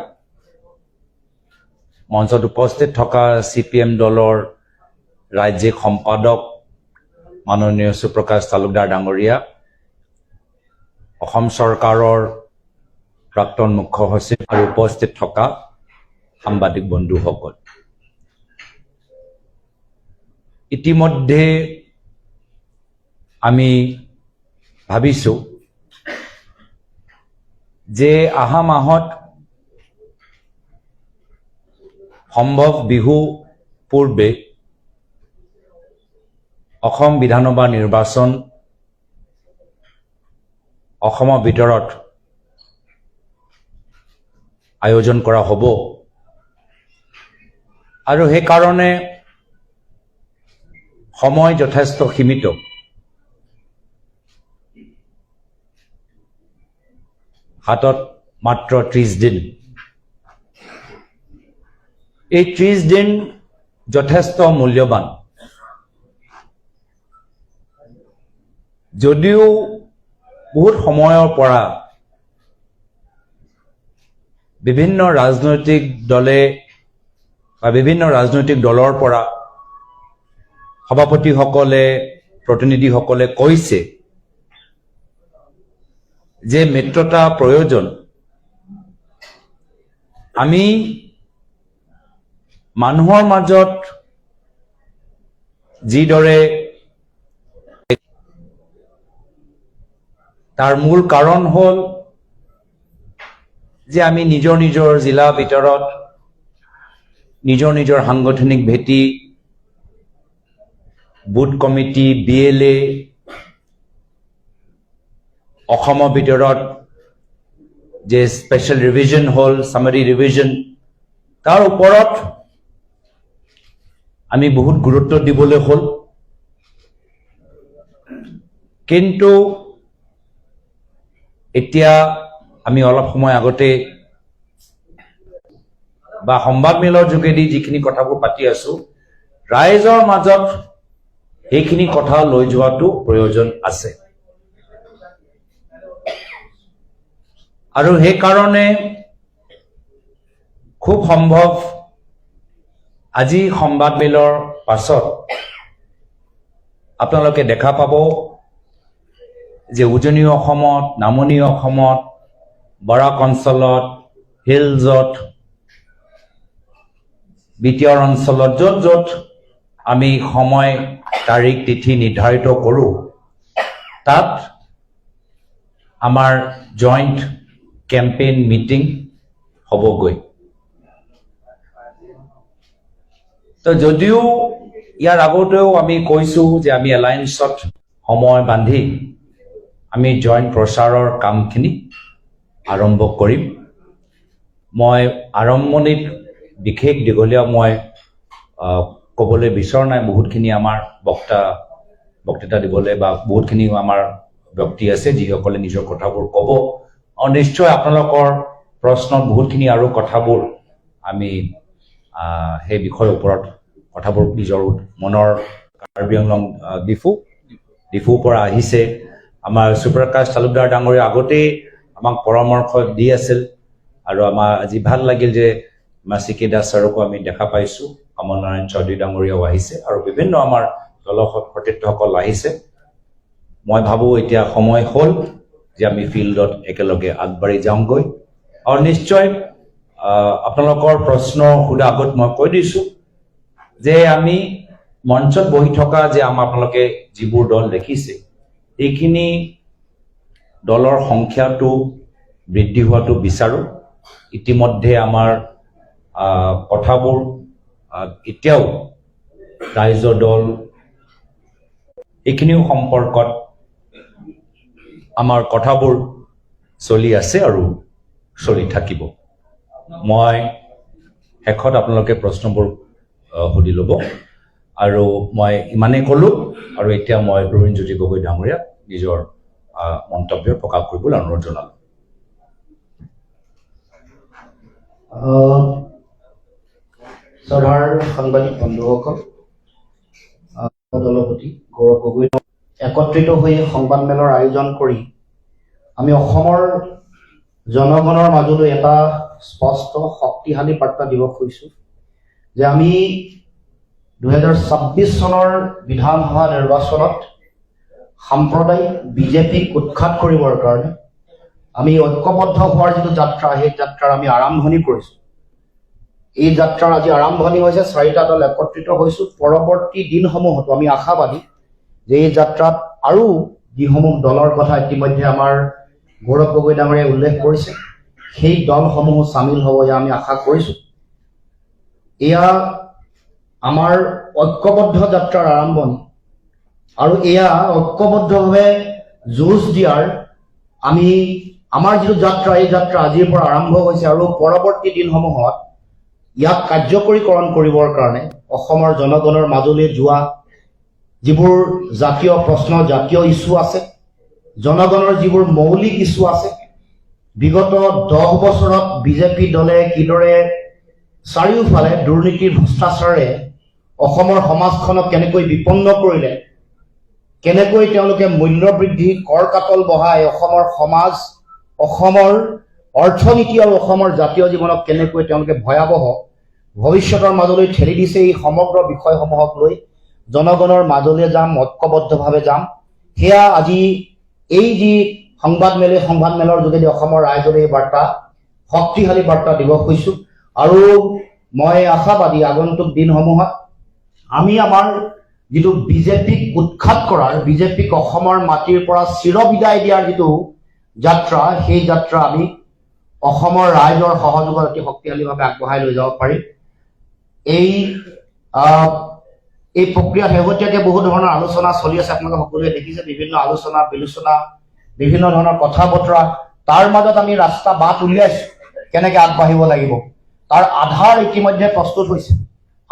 মঞ্চত উপস্থিত থকা CPM দলৰ ৰাজ্যিক সম্পাদক মাননীয় সুপ্ৰকাশ তালুকদাৰ ডাঙৰীয়া, অসম চৰকাৰৰ প্ৰাক্তন মুখ্য সচিব আৰু উপস্থিত থকা সাংবাদিক বন্ধুসকল, ইতিমধ্যে আমি ভাবিছো যে অহা মাহত সম্ভৱ বিহু পূৰ্বে অসম বিধানসভা নিৰ্বাচন অসমৰ ভিতৰত আয়োজন কৰা হ'ব। আৰু সেইকাৰণে সময় যথেষ্ট সীমিত। হাতত মাত্ৰ 30 দিন। এই 30 দিন যথেষ্ট মূল্যৱান। যদিও বহুত সময়ৰ পৰা বিভিন্ন ৰাজনৈতিক দলে বা বিভিন্ন ৰাজনৈতিক দলৰ পৰা সভাপতিসকলে, প্ৰতিনিধিসকলে কৈছে যে মিত্ৰতা প্ৰয়োজন। আমি মানুহৰ মাজত যিদৰে তাৰ মূল কাৰণ হ'ল যে আমি নিজৰ নিজৰ জিলা ভিতৰত নিজৰ নিজৰ সাংগঠনিক ভেটি, বুথ কমিটি, BLA, অসমৰ ভিতৰত যে স্পেচিয়েল ৰিভিজন হ'ল, চামাৰী ৰিভিজন, তাৰ ওপৰত আমি বহুত গুৰুত্ব দিবলৈ হ'ল, কিন্তু এতিয়া আমি অলপ সময় আগতে বা সংবাদমেলৰ যোগেদি যিখিনি কথাবোৰ পাতি আছো, ৰাইজৰ মাজত সেইখিনি কথা লৈ যোৱাটো প্ৰয়োজন আছে। আৰু সেইকাৰণে খুব সম্ভৱ আজি সংবাদমেলৰ পাছত আপোনালোকে দেখা পাব যে উজনি অসমত, নামনি অসমত, বৰাক অঞ্চলত, হিলজত, বিটিয়াৰ অঞ্চলত য'ত য'ত আমি সময় তাৰিখ তিথি নিৰ্ধাৰিত কৰোঁ, তাত আমাৰ জইণ্ট কেম্পেইন মিটিং হ'বগৈ। তো যদিও ইয়াৰ আগতেও আমি কৈছোঁ যে আমি এলায়েন্সত সময় বান্ধি আমি জইণ্ট প্ৰচাৰৰ কামখিনি আৰম্ভ কৰিম। মই আৰম্ভণিত বিশেষ দীঘলীয়া মই ক'বলৈ বিচৰা নাই। বহুতখিনি আমাৰ বক্তৃতা দিবলৈ বা বহুতখিনি আমাৰ ব্যক্তি আছে যিসকলে নিজৰ কথাবোৰ ক'ব, আৰু নিশ্চয় আপোনালোকৰ প্ৰশ্নত বহুতখিনি আৰু কথাবোৰ আমি সেই বিষয়ৰ ওপৰত কথাবোৰ নিজৰ মনৰ কাৰ্বি আংলং ডিফুৰ পৰা আহিছে। আমাৰ সুপ্ৰকাশ তালুকদাৰ ডাঙৰীয়া আগতেই আমাক পৰামৰ্শ দি আছিল, আৰু আমাৰ আজি ভাল লাগিল যে চিকে দাস ছাৰকো আমি দেখা পাইছোঁ, কমল নাৰায়ণ চৌধুৰী ডাঙৰীয়াও আহিছে, আৰু বিভিন্ন আমাৰ দলৰ সতীৰ্থসকল আহিছে। মই ভাবোঁ এতিয়া সময় হ'ল যে আমি ফিল্ডত একেলগে আগবাঢ়ি যাওঁগৈ। আৰু নিশ্চয় আপোনালোকৰ প্ৰশ্ন সোধা আগত মই কৈ দিছোঁ যে আমি মঞ্চত বহি থকা যে আপোনালোকে যিবোৰ দল দেখিছে, এইখিনি দলৰ সংখ্যাটো বৃদ্ধি হোৱাটো বিচাৰোঁ। ইতিমধ্যে আমাৰ কথাবোৰ এতিয়াও ৰাইজৰ দল এইখিনিও সম্পৰ্কত আমাৰ কথাবোৰ চলি আছে আৰু চলি থাকিব। মই শেষত আপোনালোকে প্ৰশ্নবোৰ সুধি ল'ব, আৰু মই ইমানেই ক'লোঁ, আৰু এতিয়া মই তৰুণজ্যোতি গগৈ ডাঙৰীয়াক নিজৰ মন্তব্য প্ৰকাশ কৰিবলৈ অনুৰোধ জনালোঁ। শ্ৰদ্ধাৰ সাংবাদিক বন্ধুসকল, দলপতি গৌৰৱ গগৈ একত্ৰিত হৈ সংবাদমেলৰ আয়োজন কৰি আমি অসমৰ জনগণৰ মাজলৈ এটা স্পষ্ট শক্তিশালী বাৰ্তা দিব খুজিছোঁ যে আমি 2026 চনৰ বিধানসভা নিৰ্বাচনত সাম্প্ৰদায়িক বিজেপিক উৎখাত কৰিবৰ কাৰণে আমি ঐক্যবদ্ধ হোৱাৰ যিটো যাত্ৰা, সেই যাত্ৰাৰ আমি আৰম্ভণি কৰিছোঁ। এই যাত্ৰাৰ আজি আৰম্ভণি হৈছে, 4টা দল একত্ৰিত হৈছোঁ। পৰৱৰ্তী দিনসমূহতো আমি আশাবাদী যে এই যাত্ৰাত আৰু যিসমূহ দলৰ কথা ইতিমধ্যে আমাৰ গৌৰৱ গগৈ ডাঙৰীয়াই উল্লেখ কৰিছে, সেই দলসমূহ চামিল হ'ব, এয়া আমি আশা কৰিছোঁ। এয়া আমাৰ ঐক্যবদ্ধ যাত্ৰাৰ আৰম্ভণি, আৰু এয়া ঐক্যবদ্ধভাৱে যুঁজ দিয়াৰ আমাৰ যিটো যাত্ৰা, এই যাত্ৰা আজিৰ পৰা আৰম্ভ হৈছে, আৰু পৰৱৰ্তী দিনসমূহত ইয়াক কাৰ্যকৰীকৰণ কৰিবৰ কাৰণে অসমৰ জনগণৰ মাজলৈ যোৱা যিবোৰ জাতীয় প্ৰশ্ন, জাতীয় ইছ্যু আছে, জনগণৰ যিবোৰ মৌলিক ইছ্যু আছে, বিগত 10 বছৰত বিজেপি দলে কিদৰে চাৰিওফালে দুৰ্নীতিৰ ভ্ৰষ্টাচাৰেৰে অসমৰ সমাজখনক কেনেকৈ বিপন্ন কৰিলে, কেনেকৈ তেওঁলোকে মূল্যবৃদ্ধি, কৰ কাটল বঢ়াই অসমৰ সমাজ, অসমৰ অৰ্থনীতি আৰু অসমৰ জাতীয় জীৱনক কেনেকৈ তেওঁলোকে ভয়াৱহ ভৱিষ্যতৰ মাজলৈ ঠেলি দিছে, এই সমগ্ৰ বিষয়সমূহক লৈ জনগণৰ মাজলৈ যাম, ঐক্যবদ্ধভাৱে যাম। সেয়া আজি এই যি সংবাদমেলৰ যোগেদি অসমৰ ৰাইজলৈ এই বাৰ্তা, শক্তিশালী বাৰ্তা দিব খুজিছোঁ। আৰু মই আশাবাদী আগন্তুক দিনসমূহত আমি আমাৰ যিটো বিজেপিক উৎখাত কৰাৰ, বিজেপিক অসমৰ মাটিৰ পৰা চিৰবিদায় দিয়াৰ যিটো যাত্ৰা, সেই যাত্ৰা আমি অসমৰ ৰাইজৰ সহযোগত অতি শক্তিশালীভাৱে আগবঢ়াই লৈ যাব পাৰিম। এই প্ৰক্ৰিয়াত শেহতীয়াকৈ বহু ধৰণৰ আলোচনা চলি আছে, আপোনালোকে সকলোৱে দেখিছে, বিভিন্ন আলোচনা বিলোচনা, বিভিন্ন ধৰণৰ কথা বতৰা। তাৰ মাজত আমি ৰাস্তা বাট উলিয়াইছোঁ কেনেকৈ আগবাঢ়িব লাগিব, তাৰ আধাৰ ইতিমধ্যে প্ৰস্তুত হৈছে।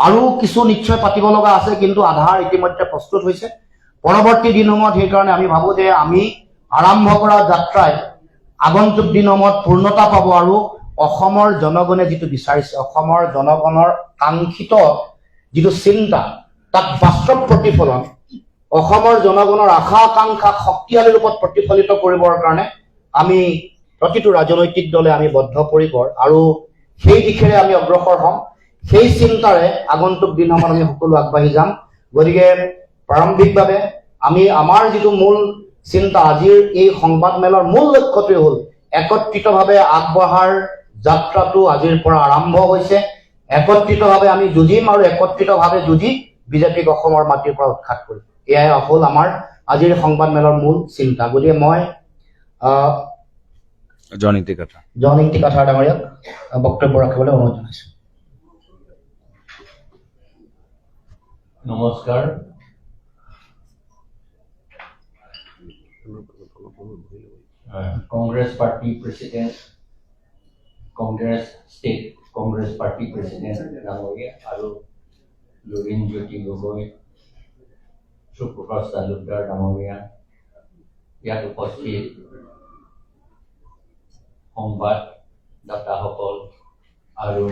আৰু কিছু নিশ্চয় পাতিব লগা আছে, কিন্তু আধাৰ ইতিমধ্যে প্ৰস্তুত হৈছে। পৰৱৰ্তী দিনসমূহত সেইকাৰণে আমি ভাবো যে আমি আৰম্ভ কৰা যাত্ৰাই আগন্তুক দিনসমূহত পূৰ্ণতা পাব আৰু অসমৰ জনগণে যিটো বিচাৰিছে, অসমৰ জনগণৰ কাংক্ষিত যিটো চিন্তা, তাত বাস্তৱ প্ৰতিফলন, অসমৰ জনগণৰ আশা আকাংক্ষা শক্তিশালী ৰূপত প্ৰতিফলিত কৰিবৰ কাৰণে আমি প্ৰতিটো ৰাজনৈতিক দলে আমি বদ্ধপৰিকৰ আৰু সেই দিশেৰে আমি অগ্ৰসৰ হ'ম। সেই চিন্তাৰে আগন্তুক দিনসমূহত আমি সকলো আগবাঢ়ি যাম। গতিকে প্ৰাৰম্ভিকভাৱে আমি আমাৰ যিটো মূল চিন্তা, আজিৰ এই সংবাদমেলৰ মূল লক্ষ্যটোৱে হ'ল একত্ৰিতভাৱে আগবঢ়াৰ যাত্ৰাটো আজিৰ পৰা আৰম্ভ হৈছে। একত্ৰিতভাৱে আমি যুঁজিম আৰু একত্ৰিতভাৱে যুঁজি বিজেপিক অসমৰ মাটিৰ পৰা উৎখাত কৰিম। এয়াই হ'ল আমাৰ আজিৰ সংবাদমেলৰ মূল চিন্তা। গতিকে মই জয়নীতি কথা ডাঙৰীয়াক বক্তব্য ৰাখিবলৈ অনুৰোধ জনাইছোঁ। নমস্কাৰ। Congress party president, Congress state Congress party president ডাঙৰীয়া আৰু লুৰিণজ্যোতি গগৈ, সুপ্ৰকাশ তালুকদাৰ ডাঙৰীয়া, ইয়াত উপস্থিত সংবাদদাতাসকল আৰু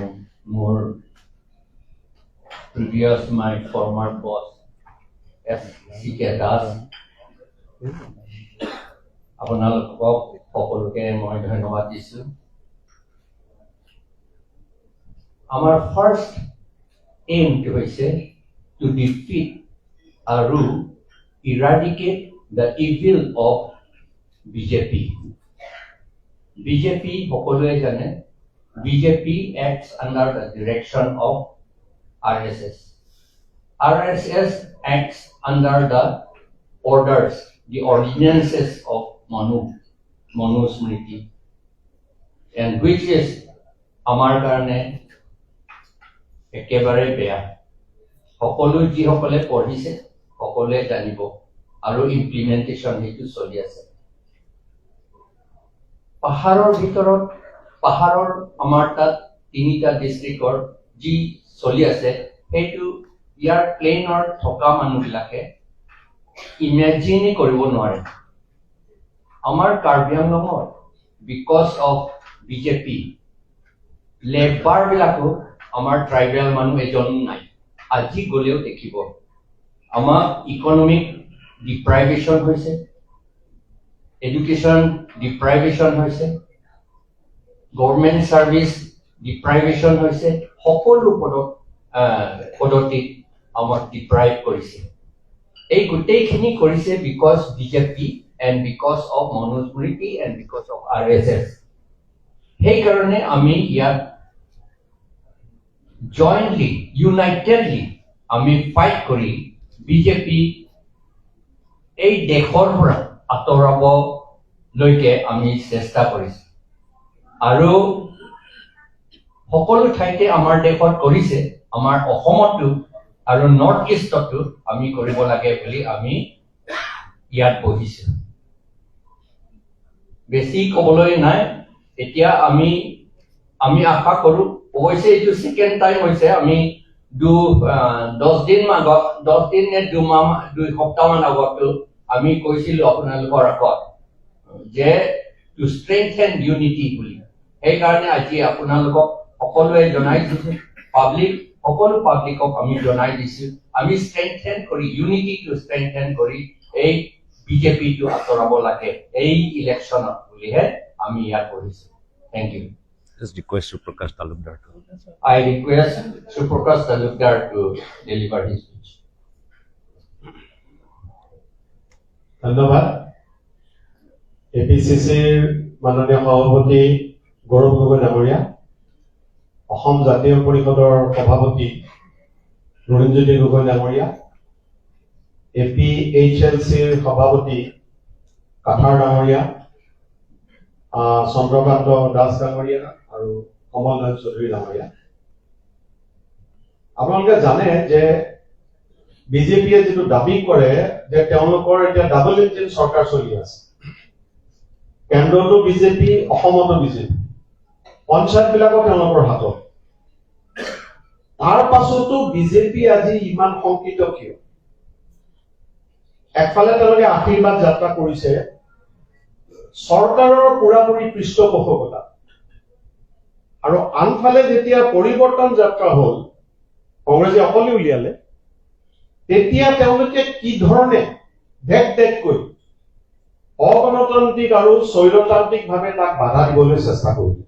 মোৰ previous my former boss C.K. Das, আপোনালোকক সকলোকে মই ধন্যবাদ দিছোঁ। আমাৰ ফাৰ্ষ্ট এইমটো হৈছে to defeat আৰু eradicate the evil of BJP. BJP সকলোৱে জানে, BJP acts under the direction of RSS. RSS acts under the orders, the ordinances of Manu Smriti, and which is আমাৰ কাৰণে একেবাৰে বেয়া। সকলো যিসকলে পঢ়িছে সকলোৱে জানিব আৰু ইমপ্লিমেণ্টেশ্যন সেইটো চলি আছে। পাহাৰৰ ভিতৰত আমাৰ তাত 3টা ডিষ্ট্ৰিক্টৰ যি চলি আছে, সেইটো ইয়াৰ প্লেইনৰ থকা মানুহবিলাকে ইমেজিনে কৰিব নোৱাৰে। আমাৰ কাৰ্বি আংলঙৰ বিকজ অফ বিজেপি লেবাৰবিলাকো আমাৰ ট্ৰাইবেল মানুহ এজন নাই। আজি গ'লেও দেখিব আমাৰ ইকনমিক ডিপ্ৰাইভেশ্যন হৈছে, এডুকেশ্যন ডিপ্ৰাইভেশ্যন হৈছে, গভৰ্ণমেণ্ট ছাৰ্ভিচ ডিপ্ৰাইভেশ্যন হৈছে, সকলো পদ্ধতিত আমাক ডিপ্ৰাইভ কৰিছে। এই গোটেইখিনি কৰিছে because BJP and because of Manoj Smriti and because of RSS। সেইকাৰণে আমি ইয়াত জইণ্টলি ইউনাইটেডলি আমি ফাইট কৰি বিজেপি এই দেশৰ পৰা আঁতৰাবলৈকে আমি চেষ্টা কৰিছোঁ। আৰু সকলো ঠাইতে আমাৰ দেশত কৰিছে, আমাৰ অসমতো আৰু নৰ্থ ইষ্টতো আমি কৰিব লাগে বুলি আমি ইয়াত বহিছোঁ। বেছি ক'বলৈ নাই। এতিয়া আমি আশা কৰোঁ, অৱশ্যে এইটো ছেকেণ্ড টাইম হৈছে, আমি 10 দিন নে 2 সপ্তাহমান আগতো আমি কৈছিলোঁ আপোনালোকৰ আগত যে টু ষ্ট্ৰেংথেন ইউনিটি বুলি। সেইকাৰণে আজি আপোনালোকক সকলোৱে জনাই দিছোঁ, সকলো পাব্লিকক আমি জনাই দিছোঁ, আমি ষ্ট্ৰেংথেন কৰি ইউনিটিটো ষ্ট্ৰেংথেন কৰি এই বিজেপিটো আঁতৰাব লাগে এই ইলেকশ্যনত বুলিহে আমি ইয়াত বহিছোঁ। Thank you. Just request Suprakash Talukdar to. I request Suprakash Talukdar to deliver his speech. ধন্যবাদ। APCCৰ মাননীয় সভাপতি গৌৰৱ গগৈ ডাঙৰীয়া, অসম জাতীয় পৰিষদৰ সভাপতি লুৰিণজ্যোতি গগৈ ডাঙৰীয়া, APHLCৰ সভাপতি কাঠাৰ ডাঙৰীয়া, চন্দ্ৰকান্ত দাস ডাঙৰীয়া আৰু কমল নাথ চৌধুৰী ডাঙৰীয়া। আপোনালোকে জানে যে বিজেপিয়ে যিটো দাবী কৰে যে তেওঁলোকৰ এতিয়া ডাবল ইঞ্জিন চৰকাৰ চলি আছে, কেন্দ্ৰতো বিজেপি, অসমতো বিজেপি, পঞ্চায়তবিলাকো তেওঁলোকৰ হাতত। তাৰ পাছতো বিজেপি আজি ইমান শংকিত কিয়? একফালে তেওঁলোকে আশীৰ্বাদ যাত্ৰা কৰিছে চৰকাৰৰ পুৰাপুৰি পৃষ্ঠপোষকতা, আৰু আনফালে যেতিয়া পৰিৱৰ্তন যাত্ৰা হ'ল, কংগ্ৰেছে অকলে উলিয়ালে, তেতিয়া তেওঁলোকে কি ধৰণে কৈ অগণতান্ত্ৰিক আৰু স্বৈৰতান্ত্ৰিকভাৱে তাক বাধা দিবলৈ চেষ্টা কৰিলে।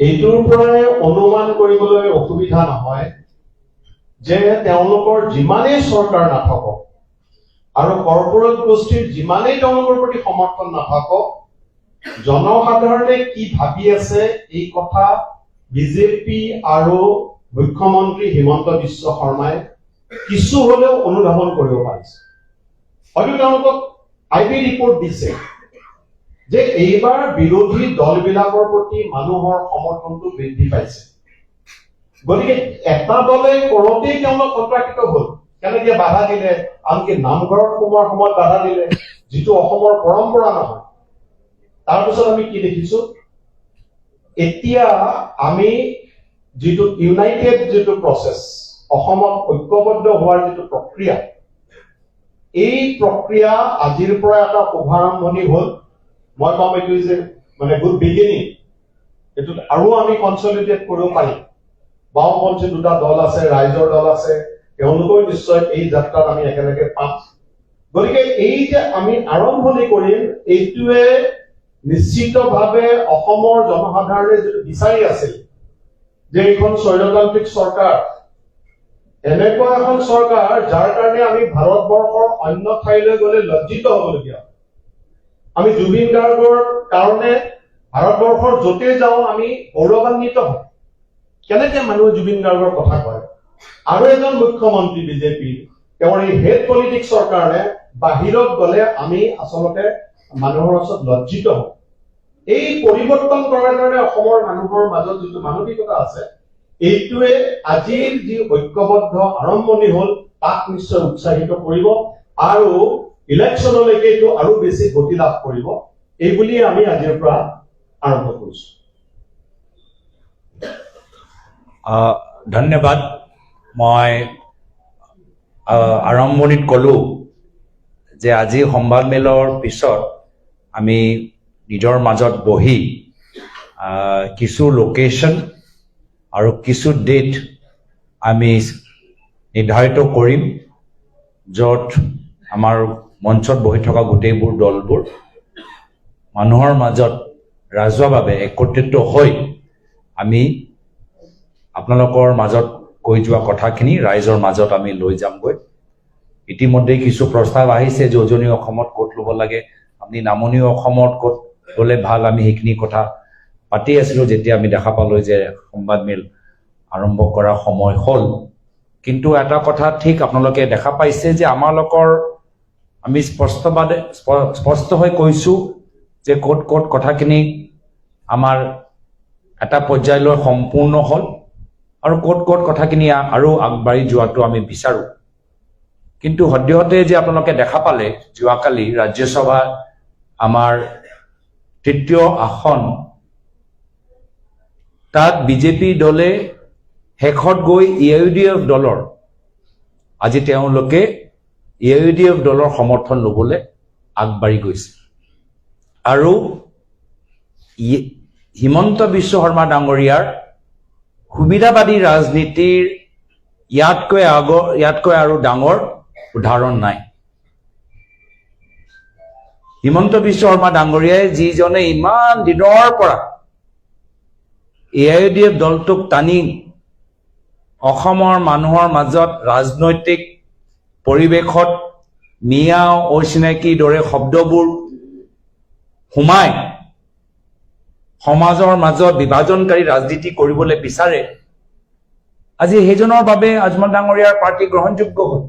এইটোৰ পৰাই অনুমান কৰিবলৈ অসুবিধা নহয় যে তেওঁলোকৰ যিমানেই চৰকাৰ নাথাকক আৰু কৰ্পোৰেট গোষ্ঠীৰ যিমানেই তেওঁলোকৰ প্ৰতি সমৰ্থন নাথাকক, জনসাধাৰণে কি ভাবি আছে এই কথা বিজেপি আৰু মুখ্যমন্ত্ৰী হিমন্ত বিশ্ব শৰ্মাই কিছু হলেও অনুধাৱন কৰিব পাৰিছে। হয়তো তেওঁলোকক IB ৰিপৰ্ট দিছে যে এইবাৰ বিৰোধী দলবিলাকৰ প্ৰতি মানুহৰ সমৰ্থনটো বৃদ্ধি পাইছে, গতিকে এটা দলে কৰোঁতেই তেওঁলোক সন্ত্ৰাসিত হল। কেনেকৈ বাধা দিলে, আনকি নামঘৰত সোমোৱাৰ সময়ত বাধা দিলে, যিটো অসমৰ পৰম্পৰা নহয়। তাৰপিছত আমি কি দেখিছো, এতিয়া আমি যিটো ইউনাইটেড যিটো প্ৰচেছ, অসমত ঐক্যবদ্ধ হোৱাৰ যিটো প্ৰক্ৰিয়া, এই প্ৰক্ৰিয়া আজিৰ পৰা এটা শুভাৰম্ভণি হ'ল। মই কম এইটো যে মানে গুড বিগিনিং, এইটোত আৰু আমি কনচলিডেট কৰিব পাৰিম। বাওঁপন্থী দুটা দল আছে, ৰাইজৰ দল আছে, তেওঁলোকেও নিশ্চয় এই যাত্ৰাত আমি একেলগে পাম। গতিকে এই যে আমি আৰম্ভণি কৰিম, এইটোৱে নিশ্চিতভাৱে অসমৰ জনসাধাৰণে যিটো বিচাৰি আছিল যে এইখন স্বৈৰতান্ত্ৰিক চৰকাৰ, এনেকুৱা এখন চৰকাৰ যাৰ কাৰণে আমি ভাৰতবৰ্ষৰ অন্য ঠাইলৈ গলে লজ্জিত হবলগীয়া। আমি জুবিন গাৰ্গৰ কাৰণে ভাৰতবৰ্ষৰ য'তে যাওঁ আমি গৌৰৱান্বিত হওঁ। কেনেকে মানুহে জুবিন গাৰ্গৰ কথা কয়, আৰু এজন মুখ্যমন্ত্ৰী বিজেপিৰ, তেওঁৰ এই হেড পলিটিক্সৰ কাৰণে বাহিৰত গলে আমি আচলতে মানুহৰ ওচৰত লজ্জিত হওঁ। এই পৰিৱৰ্তন কৰাৰ কাৰণে অসমৰ মানুহৰ মাজত যিটো মানসিকতা আছে, এইটোৱে আজিৰ যি ঐক্যবদ্ধ আৰম্ভণি হ'ল তাক নিশ্চয় উৎসাহিত কৰিব, আৰু ইলেকশ্যনলৈকে এইটো আৰু বেছি গতি লাভ কৰিব। এই বুলি আমি আজিৰ পৰা আৰম্ভ কৰিছো। ধন্যবাদ। মই আৰম্ভণিত ক'লো যে আজি সংবাদমেলৰ পিছত আমি নিজৰ মাজত বহি কিছু লোকেশ্যন আৰু কিছু ডেট আমি নিৰ্ধাৰিত কৰিম, য'ত আমাৰ মঞ্চত বহি থকা গোটেইবোৰ দলবোৰ মানুহৰ মাজত ৰাজহুৱাভাৱে একত্ৰিত হৈ আমি আপোনালোকৰ মাজত কৈ যোৱা কথাখিনি ৰাইজৰ মাজত আমি লৈ যামগৈ। ইতিমধ্যে কিছু প্ৰস্তাৱ আহিছে যে উজনি অসমত ক'ত ল'ব লাগে, আপুনি নামনি অসমত ক'ত ল'লে ভাল, আমি সেইখিনি কথা পাতি আছিলোঁ যেতিয়া আমি দেখা পালোঁ যে সংবাদমেল আৰম্ভ কৰাৰ সময় হ'ল। কিন্তু এটা কথা ঠিক, আপোনালোকে দেখা পাইছে যে আমালোকৰ আমি স্পষ্ট হৈ কৈছোঁ যে ক'ত ক'ত কথাখিনি আমাৰ এটা পৰ্যায়লৈ সম্পূৰ্ণ হ'ল, আৰু ক'ত ক'ত কথাখিনি আৰু আগবাঢ়ি যোৱাটো আমি বিচাৰোঁ। কিন্তু সদ্যহতে যে আপোনালোকে দেখা পালে যোৱাকালি ৰাজ্যসভা আমাৰ তৃতীয় আসন, তাত বিজেপি দলে শেষত গৈ AUDF দলৰ, আজি তেওঁলোকে AUDF দলৰ সমৰ্থন ল'বলৈ আগবাঢ়ি গৈছে। আৰু হিমন্ত বিশ্ব শৰ্মা ডাঙৰীয়াৰ সুবিধাবাদী ৰাজনীতিৰ ইয়াতকৈ আৰু ডাঙৰ উদাহৰণ নাই। হিমন্ত বিশ্ব শৰ্মা ডাঙৰীয়াই, যিজনে ইমান দিনৰ পৰা AUDF দলটোক টানি অসমৰ মানুহৰ মাজত ৰাজনৈতিক পৰিৱেশত মিয়া অচিনাকিৰ দৰে শব্দবোৰ সোমাই সমাজৰ মাজত বিভাজনকাৰী ৰাজনীতি কৰিবলৈ বিচাৰে, আজি সেইজনৰ বাবে আজমল ডাঙৰীয়াৰ পাৰ্টি গ্ৰহণযোগ্য হ'ল।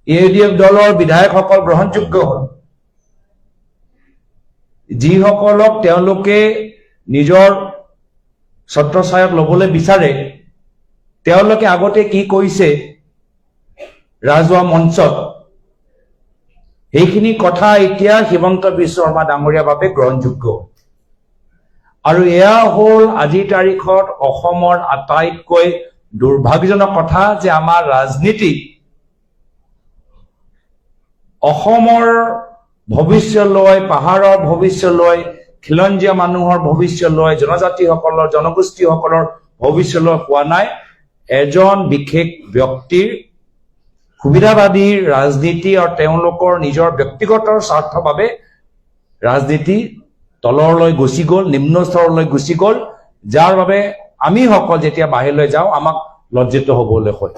AUDF দলৰ বিধায়কসকল গ্ৰহণযোগ্য হ'ল। যিসকলক তেওঁলোকে নিজৰ ছত্ৰছায়াত ল'বলৈ বিচাৰে, তেওঁলোকে আগতে কি কৈছে ৰাজহুৱা মঞ্চত, সেইখিনি কথা এতিয়া হিমন্ত বিশ্ব শৰ্মা ডাঙৰীয়াৰ বাবে গ্ৰহণযোগ্য। আৰু এয়া হ'ল আজিৰ তাৰিখত অসমৰ আটাইতকৈ দুৰ্ভাগ্যজনক কথা যে আমাৰ ৰাজনীতি অসমৰ ভৱিষ্যলৈ, পাহাৰৰ ভৱিষ্যলৈ, খিলঞ্জীয়া মানুহৰ ভৱিষ্যলৈ, জনজাতিসকলৰ, জনগোষ্ঠীসকলৰ ভৱিষ্যলৈ হোৱা নাই এজন বিশেষ ব্যক্তিৰ সুবিধাবাদী ৰাজনীতি আৰু তেওঁলোকৰ নিজৰ ব্যক্তিগত স্বাৰ্থৰ বাবে ৰাজনীতি তললৈ গুচি গ'ল, নিম্ন স্তৰলৈ গুচি গ'ল, যাৰ বাবে আমি সকল যেতিয়া বাহিৰলৈ যাওঁ আমাক লজ্জিত হ'বলৈ হয়।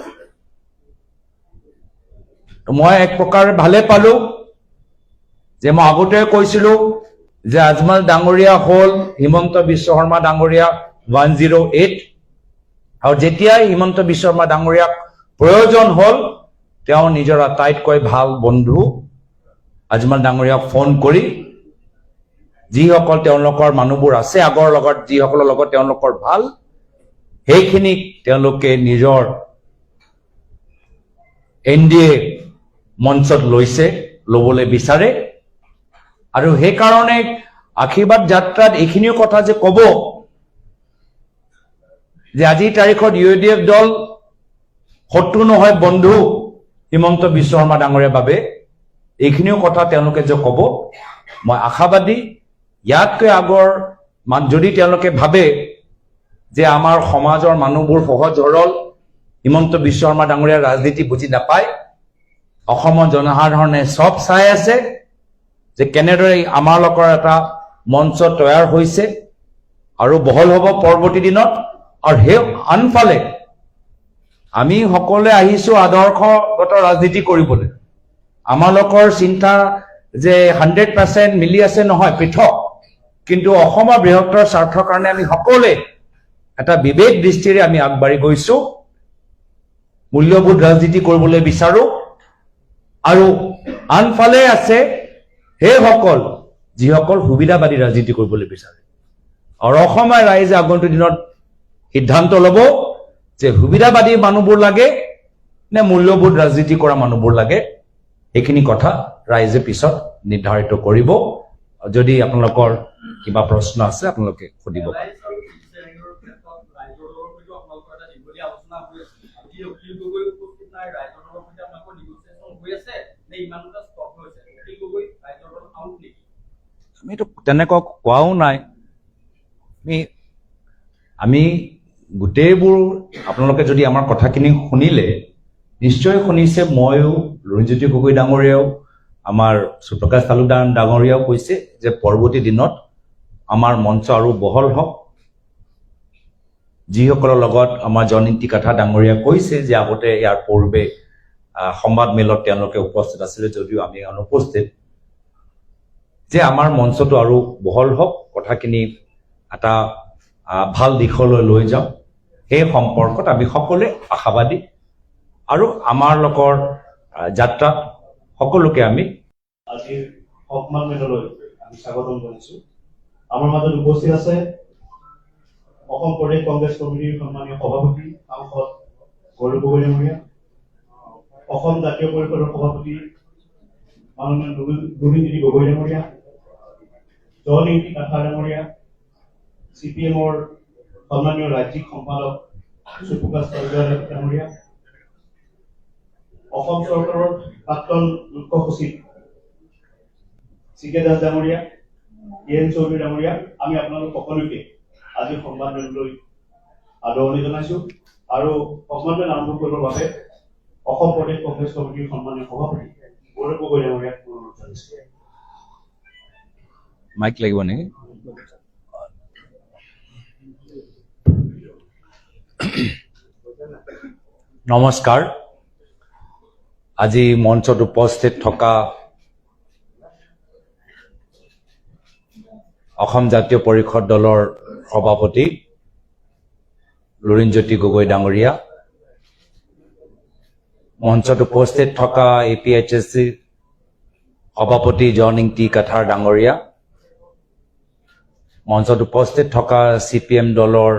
মই এক প্ৰকাৰে ভালে পালো যে মই আগতে কৈছিলো যে আজমল ডাঙৰীয়া হ'ল হিমন্ত বিশ্ব শৰ্মা ডাঙৰীয়া 108, আৰু যেতিয়াই হিমন্ত বিশ্ব শৰ্মা ডাঙৰীয়াক প্ৰয়োজন হ'ল তেওঁ নিজৰ আটাইতকৈ ভাল বন্ধু আজমল ডাঙৰীয়াক ফোন কৰি যিসকল তেওঁলোকৰ মানুহবোৰ আছে আগৰ লগত, যিসকলৰ লগত তেওঁলোকৰ ভাল, সেইখিনিক তেওঁলোকে নিজৰ NDA মঞ্চত লৈছে, ল'বলৈ বিচাৰে। আৰু সেইকাৰণে আশীৰ্বাদ যাত্ৰাত এইখিনিও কথা যে ক'ব যে আজিৰ তাৰিখত UDF দল শত্ৰু নহয় বন্ধু হিমন্ত বিশ্ব শৰ্মা ডাঙৰীয়াৰ বাবে, এইখিনিও কথা তেওঁলোকে যে ক'ব মই আশাবাদী। ইয়াতকৈ আগৰ যদি তেওঁলোকে ভাবে যে আমাৰ সমাজৰ মানুহবোৰ সহজ সৰল, হিমন্ত বিশ্ব শৰ্মা ডাঙৰীয়াৰ ৰাজনীতি বুজি নাপায়, অসমৰ জনসাধাৰণে চব চাই আছে যে কেনেদৰে আমাৰ লোকৰ এটা মঞ্চ তৈয়াৰ হৈছে আৰু বহল হ'ব পৰৱৰ্তী দিনত। আৰু সেই আনফালে আমি সকলোৱে আহিছো আদৰ্শগত ৰাজনীতি কৰিবলৈ, আমাৰ লোকৰ চিন্তা যে 100% মিলি আছে নহয়, পৃথক, কিন্তু অসমৰ বৃহত্তৰ স্বাৰ্থৰ কাৰণে আমি সকলোৱে এটা বিবেক দৃষ্টিৰে আমি আগবাঢ়ি গৈছো, মূল্যবোধ ৰাজনীতি কৰিবলৈ বিচাৰো। আৰু আনফালে আছে সেইসকল যিসকল সুবিধাবাদী ৰাজনীতি কৰিবলৈ বিচাৰে। আৰু অসমৰ ৰাইজে আগন্তুক দিনত সিদ্ধান্ত ল'ব যে সুবিধাবাদী মানুহবোৰ লাগে নে মূল্যবোধ ৰাজনীতি কৰা মানুহবোৰ লাগে। এইখিনি কথা ৰাইজে পিছত নিৰ্ধাৰিত কৰিব। যদি আপোনালোকৰ কিবা প্ৰশ্ন আছে আপোনালোকে সুধিব পাৰে। আমিতো তেনেকুৱা কোৱাও নাই। আমি গোটেইবোৰ আপোনালোকে যদি আমাৰ কথাখিনি শুনিলে নিশ্চয় শুনিছে, ময়ো লুৰিণজ্যোতি গগৈ ডাঙৰীয়াও আমাৰ সুপ্ৰকাশ তালুকদাৰ ডাঙৰীয়াও কৈছে যে পৰৱৰ্তী দিনত আমাৰ মঞ্চ আৰু বহল হওক। যিসকলৰ লগত আমাৰ জয়ন্তী কাঠা ডাঙৰীয়া কৈছে যে আগতে ইয়াৰ পূৰ্বে সংবাদ মেলত তেওঁলোকে উপস্থিত আছিলে যদিও আমি অনুপস্থিত, যে আমাৰ মঞ্চটো আৰু বহল হওক, কথাখিনি এটা ভাল দিশলৈ লৈ যাওঁ। সেই সম্পৰ্কত আমি সকলোৱে আশাবাদী আৰু আমাৰ লোকৰ যাত্ৰাত সকলোকে আমি আজিৰ সন্মান মেললৈ আমি স্বাগতম জনাইছো। আমাৰ মাজত উপস্থিত আছে অসম প্ৰদেশ কংগ্ৰেছ কমিটিৰ সন্মানীয় সভাপতি সাংসদ গৌৰৱ গগৈ ডাঙৰীয়া, অসম জাতীয় পৰিষদৰ সভাপতি মাননীয় লুৰিণজ্যোতি গগৈ ডাঙৰীয়া, জয়ন্তী কাঠা ডাঙৰীয়া, CPM-ৰ সন্মানীয় ৰাজ্যিক সম্পাদক সুপ্ৰকাশ তালুকদাৰ ডাঙৰীয়া, অসম চৰকাৰৰ প্ৰাক্তন মুখ্য সচিব CK দাস ডাঙৰীয়া, EN চৌধুৰী ডাঙৰীয়া, আমি আপোনালোক সকলোকে আজি সন্মানলৈ আদৰণি জনাইছো। আৰু সন্মান আৰম্ভ কৰিবৰ বাবে অসম প্ৰদেশ কংগ্ৰেছ কমিটিৰ সন্মানীয় সভাপতি গৌৰৱ গগৈ ডাঙৰীয়াক অনুৰোধ জনাইছো। মাইক লাগিব নেকি? নমস্কাৰ। আজি মঞ্চত উপস্থিত থকা অসম জাতীয় পৰিষদ দলৰ সভাপতি লুৰিণজ্যোতি গগৈ ডাঙৰীয়া, মঞ্চত উপস্থিত থকা APHSC সভাপতি জয়ন্তী কাঠা ডাঙৰীয়া, মঞ্চত উপস্থিত থকা CPM দলৰ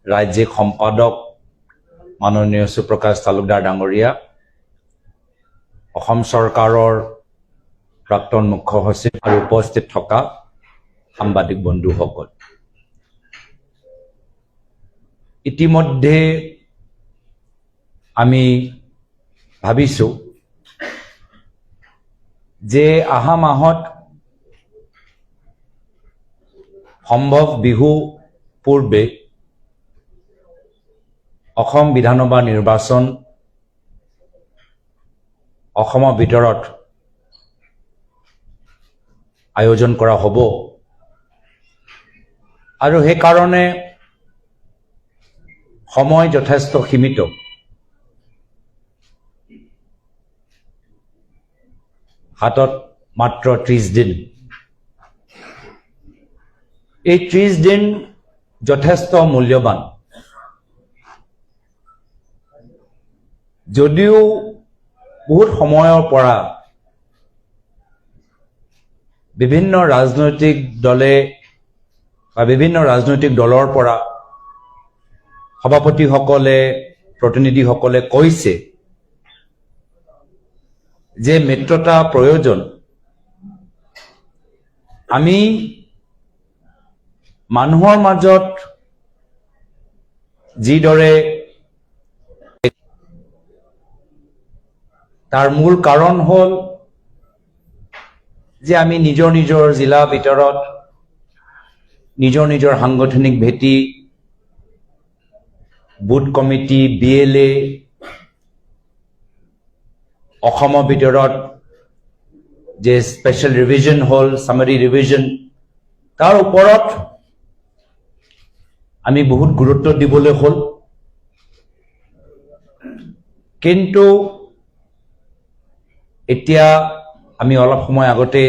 ৰাজ্যিক সম্পাদক মাননীয় সুপ্ৰকাশ তালুকদাৰ ডাঙৰীয়া, অসম চৰকাৰৰ প্ৰাক্তন মুখ্য সচিব আৰু উপস্থিত থকা সাংবাদিক বন্ধুসকল, ইতিমধ্যে আমি ভাবিছোঁ যে অহা মাহত সম্ভৱ বিহু পূৰ্বে অসম বিধানসভা নিৰ্বাচন অসমৰ ভিতৰত আয়োজন কৰা হ'ব আৰু সেইকাৰণে সময় যথেষ্ট সীমিত। হাতত মাত্ৰ 30 দিন। এই 30 দিন যথেষ্ট মূল্যৱান। যদিও বহুত সময়ৰ পৰা বিভিন্ন ৰাজনৈতিক দলে বা বিভিন্ন ৰাজনৈতিক দলৰ পৰা সভাপতিসকলে প্ৰতিনিধিসকলে কৈছে যে মিত্ৰতা প্ৰয়োজন। আমি মানুহৰ মাজত যিদৰে তাৰ মূল কাৰণ হ'ল যে আমি নিজৰ নিজৰ জিলা ভিতৰত নিজৰ নিজৰ সাংগঠনিক ভেটি বুথ কমিটি BLA অসমৰ ভিতৰত যে স্পেচিয়েল ৰিভিজন হ'ল সামাৰী ৰিভিজন তাৰ ওপৰত আমি বহুত গুৰুত্ব দিবলৈ হ'ল। কিন্তু এতিয়া আমি অলপ সময় আগতে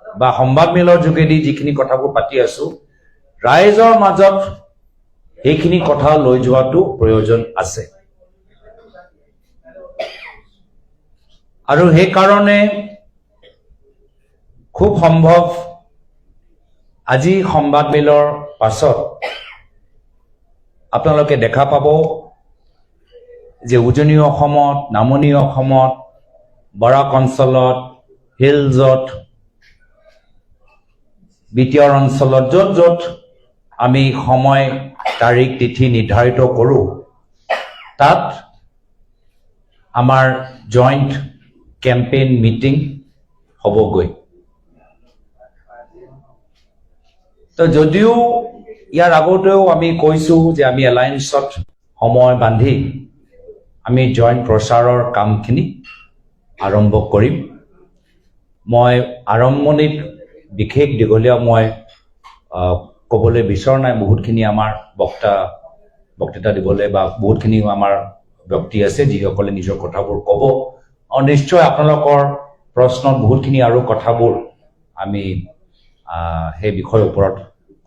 বা সংবাদমেলৰ যোগেদি যিখিনি কথাবোৰ পাতি আছো ৰাইজৰ মাজত এইখিনি কথা লৈ যোৱাটো প্ৰয়োজন আছে। আৰু সেইকাৰণে খুব সম্ভৱ আজি সংবাদমেলৰ পাছত আপোনালোকে দেখা পাব যে উজনি অসমত, নামনি অসমত, বৰাক অঞ্চলত, হিলছত, বিটিআৰ অঞ্চলত য'ত য'ত আমি সময় তাৰিখ তিথি নিৰ্ধাৰিত কৰোঁ তাত আমাৰ জইণ্ট কেম্পেইন মিটিং হ'বগৈ। তো যদিও ইয়াৰ আগতেও আমি কৈছোঁ যে আমি এলায়েন্সত সময় বান্ধি আমি জইণ্ট প্ৰচাৰৰ কামখিনি আৰম্ভ কৰিম। মই আৰম্ভণিত বিশেষ দীঘলীয়া মই ক'বলৈ বিচৰা নাই। বহুতখিনি আমাৰ বক্তৃতা দিবলৈ বা বহুতখিনি আমাৰ ব্যক্তি আছে যিসকলে নিজৰ কথাবোৰ ক'ব আৰু নিশ্চয় আপোনালোকৰ প্ৰশ্নত বহুতখিনি আৰু কথাবোৰ আমি সেই বিষয়ৰ ওপৰত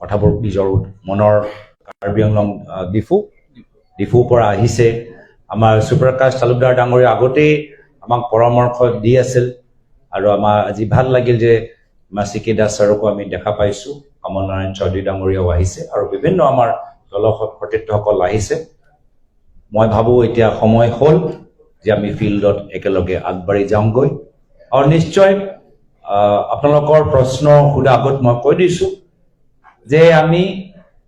কথাবোৰ নিজৰ মনৰ কাৰ্বি আংলং ডিফুৰ পৰা আহিছে। আমাৰ সুপ্ৰকাশ তালুকদাৰ ডাঙৰীয়া আগতেই আমাক পৰামৰ্শ দি আছিল আৰু আমাৰ আজি ভাল লাগিল যে চিকে দাস ছাৰকো আমি দেখা পাইছোঁ, কমল নাৰায়ণ চৌধুৰী ডাঙৰীয়াও আহিছে আৰু বিভিন্ন আমাৰ দলৰ সতীৰ্থসকল আহিছে। মই ভাবোঁ এতিয়া সময় হ'ল যে আমি ফিল্ডত একেলগে আগবাঢ়ি যাওঁগৈ আৰু নিশ্চয় আপোনালোকৰ প্ৰশ্ন সোধা আগত মই কৈ দিছোঁ যে আমি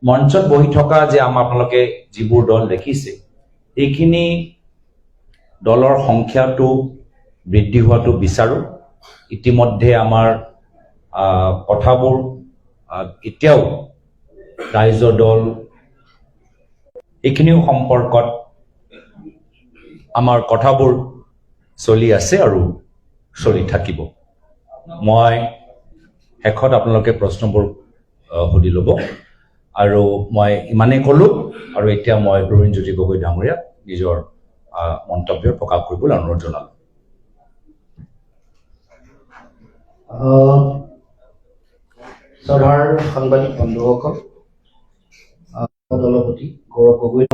মঞ্চত বহি থকা যে আপোনালোকে যিবোৰ দল দেখিছে এইখিনি দলৰ সংখ্যাটো বৃদ্ধি হোৱাটো বিচাৰোঁ। ইতিমধ্যে আমাৰ কথাবোৰ এতিয়াও ৰাইজৰ দল এইখিনিও সম্পৰ্কত আমাৰ কথাবোৰ চলি আছে আৰু চলি থাকিব। মই শেষত আপোনালোকে প্ৰশ্নবোৰ সুধি ল'ব আৰু মই ইমানেই ক'লোঁ আৰু এতিয়া মই প্ৰবীণজ্যোতি গগৈ ডাঙৰীয়াক নিজৰ মন্তব্য প্ৰকাশ কৰিবলৈ অনুৰোধ জনালোঁ। সভাৰ সাংবাদিক বন্ধুসকল, দলপতি গৌৰৱ গগৈ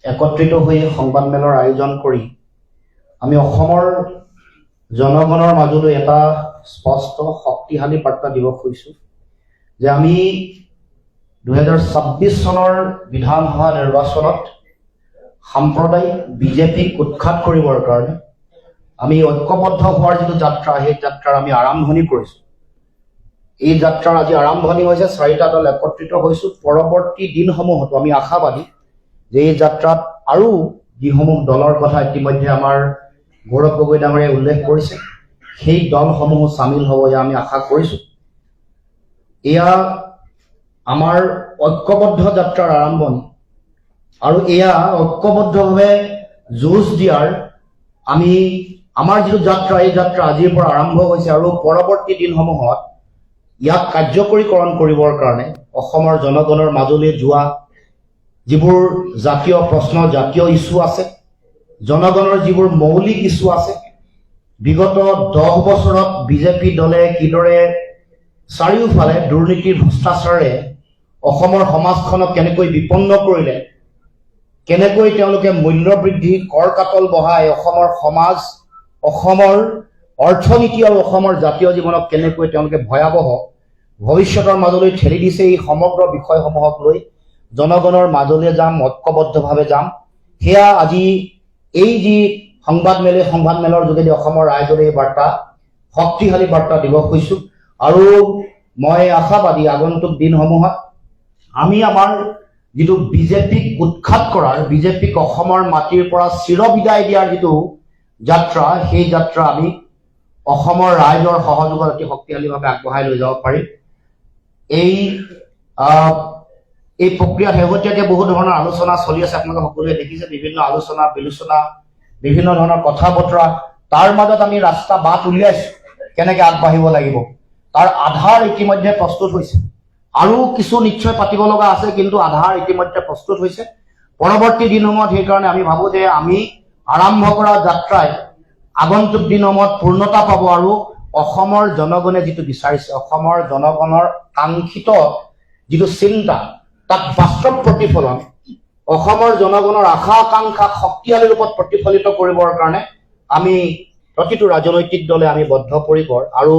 একত্ৰিত হৈ সংবাদমেলৰ আয়োজন কৰি আমি অসমৰ জনগণৰ মাজলৈ এটা স্পষ্ট শক্তিশালী বাৰ্তা দিব খুজিছোঁ যে আমি 2026 চনৰ বিধানসভা নিৰ্বাচনত সাম্প্ৰদায়িক বিজেপিক উৎখাত কৰিবৰ কাৰণে আমি ঐক্যবদ্ধ হোৱাৰ যিটো যাত্ৰা সেই যাত্ৰাৰ আমি আৰম্ভণি কৰিছোঁ। এই যাত্ৰাৰ আজি আৰম্ভণি হৈছে 4টা দল একত্ৰিত হৈছোঁ পৰৱৰ্তী দিনসমূহতো আমি আশাবাদী যে এই যাত্ৰাত আৰু যিসমূহ দলৰ কথা ইতিমধ্যে আমাৰ গৌৰৱ গগৈ ডাঙৰীয়াই উল্লেখ কৰিছে সেই দলসমূহ চামিল হ'ব এয়া আমি আশা কৰিছোঁ এয়া আমাৰ ঐক্যবদ্ধ যাত্ৰাৰ আৰম্ভণি আৰু এয়া ঐক্যবদ্ধভাৱে যুঁজ দিয়াৰ আমি আমাৰ যিটো যাত্ৰা এই যাত্ৰা আজিৰ পৰা আৰম্ভ হৈছে আৰু পৰৱৰ্তী দিনসমূহত ইয়াক কাৰ্যকৰীকৰণ কৰিবৰ কাৰণে অসমৰ জনগণৰ মাজলৈ যোৱা যিবোৰ জাতীয় প্ৰশ্ন জাতীয় ইছ্যু আছে জনগণৰ যিবোৰ মৌলিক ইছ্যু আছে বিগত 10 বছৰত বিজেপি দলে কিদৰে চাৰিওফালে দুৰ্নীতিৰ ভ্ৰষ্টাচাৰেৰে অসমৰ সমাজখনক কেনেকৈ বিপন্ন কৰিলে কেনেকৈ তেওঁলোকে মূল্য বৃদ্ধি কৰ কাটল বঢ়াই অসমৰ সমাজ অসমৰ অৰ্থনীতি আৰু অসমৰ জাতীয় জীৱনক কেনেকৈ তেওঁলোকে ভয়াৱহ ভৱিষ্যতৰ মাজলৈ ঠেলি দিছে এই সমগ্ৰ বিষয়সমূহক লৈ জনগণৰ মাজলৈ যাম ঐক্যবদ্ধভাৱে যাম সেয়া আজি এই যি সংবাদমেলৰ যোগেদি অসমৰ ৰাইজলৈ বাৰ্তা শক্তিশালী বাৰ্তা দিব খুজিছোঁ আৰু মই আশাবাদী আগন্তুক দিনসমূহত আমি আমাৰ যিটো বিজেপিক উৎখাত কৰাৰ বিজেপিক অসমৰ মাটিৰ পৰা চিৰবিদায় দিয়াৰ যিটো যাত্ৰা সেই যাত্ৰা আমি অসমৰ ৰাইজৰ সহযোগত অতি শক্তিশালীভাৱে আগবঢ়াই লৈ যাব পাৰিম এই প্ৰক্ৰিয়াত শেহতীয়াকৈ বহু ধৰণৰ আলোচনা চলি আছে আপোনালোকে সকলোৱে দেখিছে বিভিন্ন আলোচনা বিলোচনা বিভিন্ন ধৰণৰ কথা বতৰা তাৰ মাজত আমি ৰাস্তা বাট উলিয়াইছোঁ কেনেকৈ আগবাঢ়িব লাগিব তাৰ আধাৰ ইতিমধ্যে প্ৰস্তুত হৈছে আৰু কিছু নিশ্চয় পাতিব লগা আছে কিন্তু আধাৰ ইতিমধ্যে প্ৰস্তুত হৈছে পৰৱৰ্তী দিনসমূহত সেইকাৰণে আমি ভাবোঁ যে আমি আৰম্ভ কৰা যাত্ৰাই আগন্তুক দিনসমূহত পূৰ্ণতা পাব আৰু অসমৰ জনগণে যিটো বিচাৰিছে অসমৰ জনগণৰ কাংক্ষিত যিটো চিন্তা তাক বাস্তৱ প্ৰতিফলন অসমৰ জনগণৰ আশা আকাংক্ষাক শক্তিশালী ৰূপত প্ৰতিফলিত কৰিবৰ কাৰণে আমি প্ৰতিটো ৰাজনৈতিক দলে আমি বদ্ধপৰিকৰ আৰু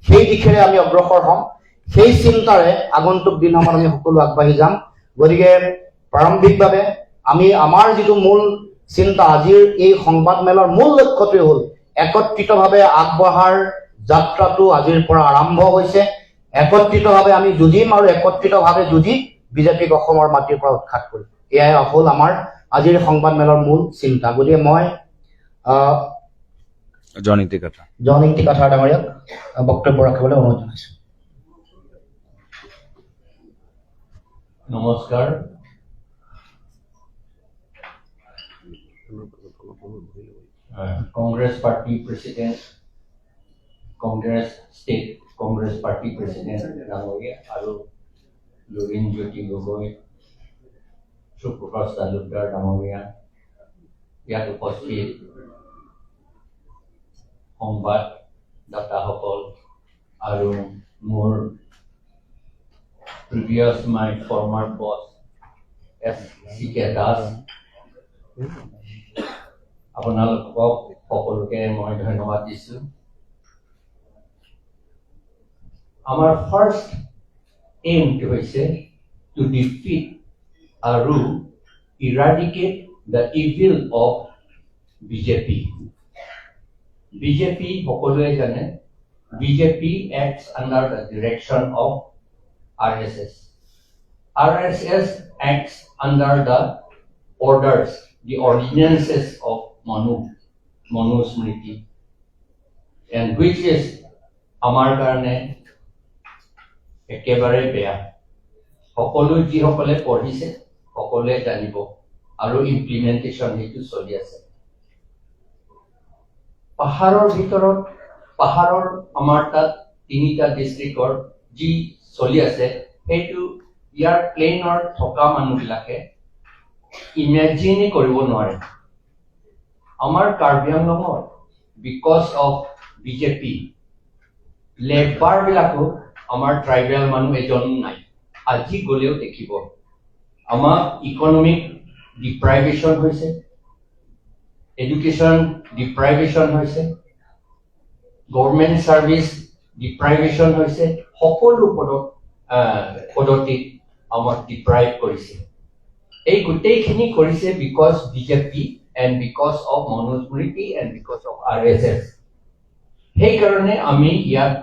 সেই দিশেৰে আমি অগ্ৰসৰ হ'ম সেই চিন্তাৰে আগন্তুক দিনসমূহত আমি সকলো আগবাঢ়ি যাম গতিকে প্ৰাৰম্ভিকভাৱে আমি আমাৰ যিটো মূল চিন্তা আজিৰ এই সংবাদমেলৰ মূল লক্ষ্যটোৱে হ'ল একত্ৰিতভাৱে আগবঢ়াৰ যাত্ৰাটো আজিৰ পৰা আৰম্ভ হৈছে একত্ৰিতভাৱে আমি যুঁজিম আৰু একত্ৰিতভাৱে যুঁজি বিজেপিক অসমৰ মাটিৰ পৰা উৎখাত কৰিম এয়াই হ'ল আমাৰ আজিৰ সংবাদমেলৰ মূল চিন্তা গতিকে মই জয়নীতি কাঠাৰ ডাঙৰীয়াক বক্তব্য ৰাখিবলৈ অনুৰোধ জনাইছোঁ নমস্কাৰ Congress Party President, Congress State Congress Party President Namoria, Aru Lubin Jyoti Gogoi, Suprakash Talukdar Namoria, ইয়াত উপস্থিত সংবাদ দাতাসকল আৰু মোৰ previous my former boss S.C.K. Das আপোনালোকক সকলোকে মই ধন্যবাদ দিছোঁ আমাৰ ফাৰ্ষ্ট এইমটো হৈছে টু ডিফিট আৰু eradicate the evil of BJP সকলোৱে জানে BJP acts under the direction of RSS acts under the orders the ordinances of Manu Smriti and which is আমাৰ কাৰণে একেবাৰে বেয়া সকলো যিসকলে পঢ়িছে সকলোৱে জানিব আৰু ইমপ্লিমেন্টেশ্যন সেইটো চলি আছে পাহাৰৰ ভিতৰত পাহাৰৰ আমাৰ তাত 3টা ডিষ্ট্ৰিক্টৰ যি চলি আছে সেইটো ইয়াৰ প্লেনৰ থকা মানুহবিলাকে ইমেজিনে কৰিব নোৱাৰে আমাৰ কাৰ্বি আংলঙৰ বিকজ অফ বিজেপি লেবাৰ বিলাকো আমাৰ ট্ৰাইবেল মানুহ এজন নাই আজি গলেও দেখিব আমাৰ ইকনমিক ডিপ্ৰাইভেশ্যন হৈছে এডুকেশ্যন ডিপ্ৰাইভেশ্যন হৈছে গভৰ্ণমেণ্ট চাৰ্ভিচ ডিপ্ৰাইভেশ্যন হৈছে সকলো পদ্ধতিত আমাক ডিপ্ৰাইভ কৰিছে এই গোটেইখিনি কৰিছে because BJP and because of Manu Smriti and because of RSS সেইকাৰণে আমি ইয়াত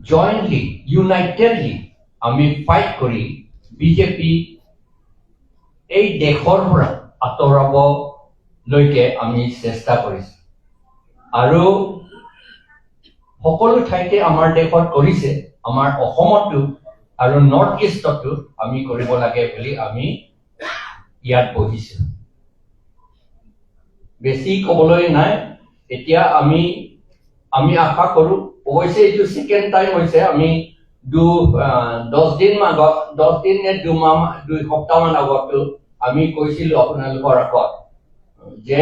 জয়েন্টলি ইউনাইটেডলি আমি ফাইট কৰি বিজেপি এই দেশৰ পৰা আঁতৰাবলৈকে আমি চেষ্টা কৰিছোঁ আৰু সকলো ঠাইতে আমাৰ দেশত কৰিছে আমাৰ অসমতো আৰু নৰ্থ ইষ্টতো আমি কৰিব লাগে বুলি আমি ইয়াত বহিছোঁ বেছি ক'বলৈ নাই এতিয়া আমি আশা কৰোঁ অৱশ্যে এইটো ছেকেণ্ড টাইম হৈছে আমি 10 দিন আগত 10 দিন নে 2 সপ্তাহমান আগতো আমি কৈছিলোঁ আপোনালোকৰ আগত যে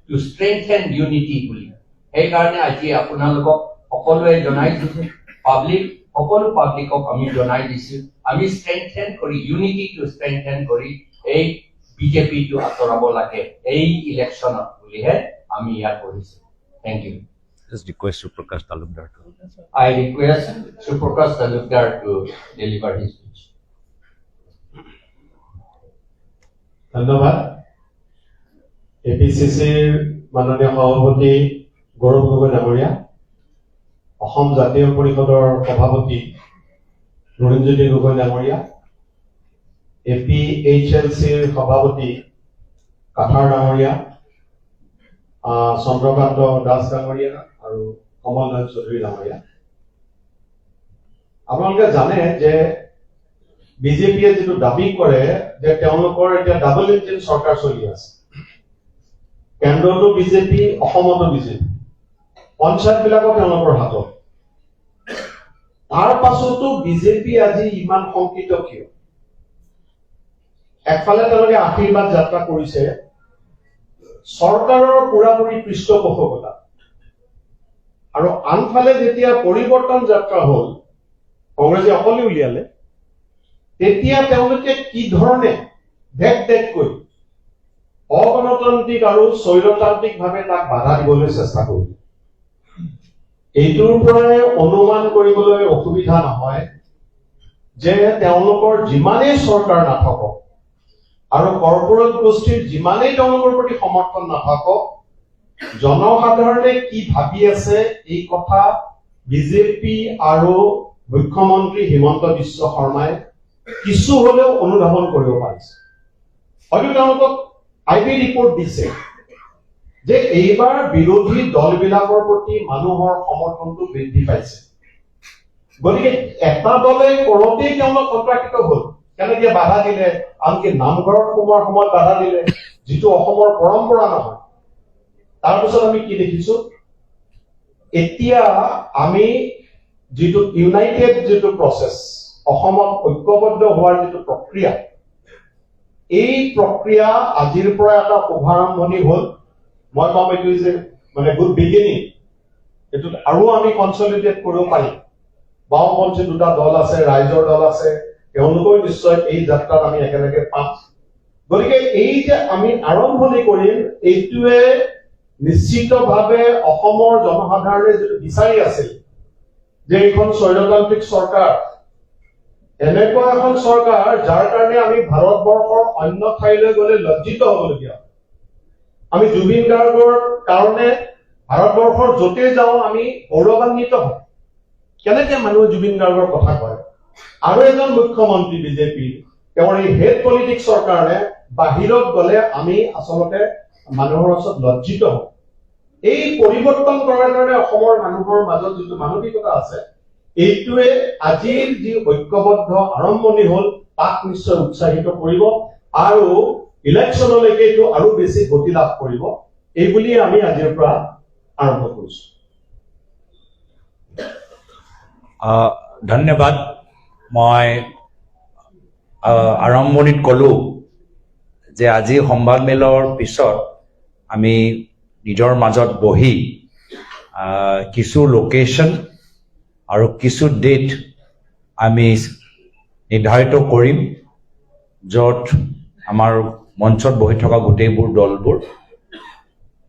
টু ষ্ট্ৰেংথেন ইউনিটি বুলি সেইকাৰণে আজি আপোনালোকক সকলোৱে জনাই দিছোঁ সকলো পাব্লিকক আমি জনাই দিছোঁ আমি ষ্ট্ৰেংথেন কৰি ইউনিটিটো ষ্ট্ৰেংথেন কৰি এই বিজেপিটো আঁতৰাব লাগে এই ইলেকশ্যনত বুলিহে আমি ইয়াত বহিছোঁ thank you Just request Suprakash Talukdar to. I request Suprakash Talukdar to deliver his speech. ধন্যবাদ APCCৰ মাননীয় সভাপতি গৌৰৱ গগৈ ডাঙৰীয়া অসম জাতীয় পৰিষদৰ সভাপতি নৰেন্দ্ৰজ্যোতি গগৈ ডাঙৰীয়া APHLCৰ সভাপতি কাঠাৰ ডাঙৰীয়া চন্দ্ৰকান্ত দাস ডাঙৰীয়া আৰু কমল নাথ চৌধুৰী ডাঙৰীয়া আপোনালোকে জানে যে বিজেপিয়ে যিটো দাবী কৰে যে তেওঁলোকৰ এতিয়া ডাবল ইঞ্জিন চৰকাৰ চলি আছে কেন্দ্ৰতো বিজেপি অসমতো বিজেপি পঞ্চায়ত বিলাকো তেওঁলোকৰ হাতত তাৰ পাছতো বিজেপি আজি ইমান শংকিত কিয় একফালে তেওঁলোকে আশীৰ্বাদ যাত্ৰা কৰিছে চৰকাৰৰ পুৰাপুৰি পৃষ্ঠপোষকতা আৰু আনফালে যেতিয়া পৰিৱৰ্তন যাত্ৰা হ'ল কংগ্ৰেছে অকলে উলিয়ালে তেতিয়া তেওঁলোকে কি ধৰণে কৈ অগণতান্ত্ৰিক আৰু স্বৈৰতান্ত্ৰিকভাৱে তাক বাধা দিবলৈ চেষ্টা কৰিলে এইটোৰ পৰাই অনুমান কৰিবলৈ অসুবিধা নহয় যে তেওঁলোকৰ যিমানেই চৰকাৰ নাথাকক আৰু কৰ্পোৰেট গোষ্ঠীৰ যিমানেই তেওঁলোকৰ প্ৰতি সমৰ্থন নাথাকক জনসাধাৰণে কি ভাবি আছে এই কথা বিজেপি আৰু মুখ্যমন্ত্ৰী হিমন্ত বিশ্ব শৰ্মাই কিছু হলেও অনুধাৱন কৰিব পাৰিছে হয়তো তেওঁলোকক IB ৰিপৰ্ট দিছে যে এইবাৰ বিৰোধী দলবিলাকৰ প্ৰতি মানুহৰ সমৰ্থনটো বৃদ্ধি পাইছে গতিকে এটা দলে কৰোঁতেই তেওঁলোক সন্ত্ৰাসিত হ'ল কেনেকৈ বাধা দিলে আনকি নামঘৰত সোমোৱাৰ সময়ত বাধা দিলে যিটো অসমৰ পৰম্পৰা নহয় তাৰপিছত আমি কি দেখিছো এতিয়া আমি যিটো ইউনাইটেড যিটো প্ৰচেছ অসমত ঐক্যবদ্ধ হোৱাৰ যিটো প্ৰক্ৰিয়া এই প্ৰক্ৰিয়া আজিৰ পৰা এটা শুভাৰম্ভণি হ'ল মই কম এইটো যে মানে গুড বিগিনিং এইটো আৰু আমি কনচলিডেট কৰিব পাৰিম বাওঁপন্থী দুটা দল আছে ৰাইজৰ দল আছে তেওঁলোকেও নিশ্চয় এই যাত্ৰাত আমি একেলগে পাম গতিকে এই যে আমি আৰম্ভণি কৰিম এইটোৱে নিশ্চিতভাৱে অসমৰ জনসাধাৰণে যিটো বিচাৰি আছিল যে এইখন স্বৈৰতান্ত্ৰিক চৰকাৰ এনেকুৱা এখন চৰকাৰ যাৰ কাৰণে আমি ভাৰতবৰ্ষৰ অন্য ঠাইলৈ গ'লে লজ্জিত হ'বলগীয়া আমি জুবিন গাৰ্গৰ কাৰণে ভাৰতবৰ্ষৰ য'তে যাওঁ আমি গৌৰৱান্বিত হওঁ কেনেকে মানুহে জুবিন গাৰ্গৰ কথা কয় আৰু এজন মুখ্যমন্ত্ৰী বিজেপি তেওঁৰ এই হেড পলিটিক্সৰ কাৰণে বাহিৰত গ'লে আমি আচলতে মানুহৰ ওচৰত লজ্জিত হওঁ এই পৰিৱৰ্তন কৰাৰ কাৰণে অসমৰ মানুহৰ মাজত যিটো মানসিকতা আছে এইটোৱে আজিৰ যি ঐক্যবদ্ধ আৰম্ভণি হ'ল তাক নিশ্চয় উৎসাহিত কৰিব আৰু ইলেকশ্যনলৈকে এইটো আৰু বেছি গতি লাভ কৰিব এই বুলি আমি আজিৰ পৰা আৰম্ভ কৰিছো ধন্যবাদ মই আৰম্ভণিত ক'লো যে আজি সংবাদমেলৰ পিছত আমি নিজৰ মাজত বহি কিছু লোকেশ্যন আৰু কিছু ডেট আমি নিৰ্ধাৰিত কৰিম য'ত আমাৰ মঞ্চত বহি থকা গোটেইবোৰ দলবোৰ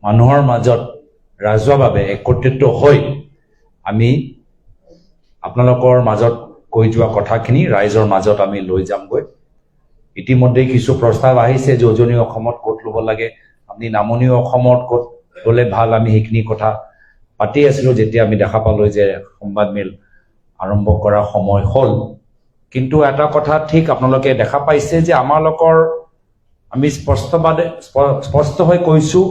মানুহৰ মাজত ৰাজহুৱাভাৱে একত্ৰিত হৈ আমি আপোনালোকৰ মাজত কৈ যোৱা কথাখিনি ৰাইজৰ মাজত আমি লৈ যামগৈ ইতিমধ্যে কিছু প্ৰস্তাৱ আহিছে যে উজনি অসমত ক'ত ল'ব লাগে আপুনি নামনি অসমত ক'ত ল'লে ভাল আমি সেইখিনি কথা পাতি আছিলোঁ যেতিয়া আমি দেখা পালোঁ যে সংবাদমেল আৰম্ভ কৰাৰ সময় হ'ল কিন্তু এটা কথা ঠিক আপোনালোকে দেখা পাইছে যে আমালোকৰ আমি স্পষ্ট হৈ কৈছোঁ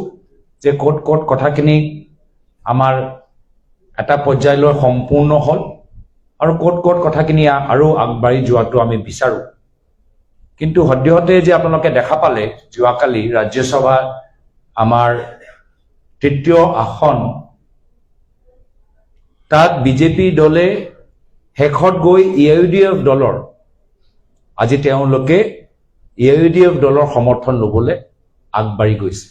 যে ক'ত ক'ত কথাখিনি আমাৰ এটা পৰ্যায়লৈ সম্পূৰ্ণ হ'ল আৰু ক'ত ক'ত কথাখিনি আৰু আগবাঢ়ি যোৱাটো আমি বিচাৰোঁ কিন্তু সদ্যহতে যে আপোনালোকে দেখা পালে যোৱাকালি ৰাজ্যসভা আমাৰ তৃতীয় আসন তাত বিজেপি দলে শেষত গৈ AUDF দলৰ আজি তেওঁলোকে AUDF দলৰ সমৰ্থন ল'বলৈ আগবাঢ়ি গৈছে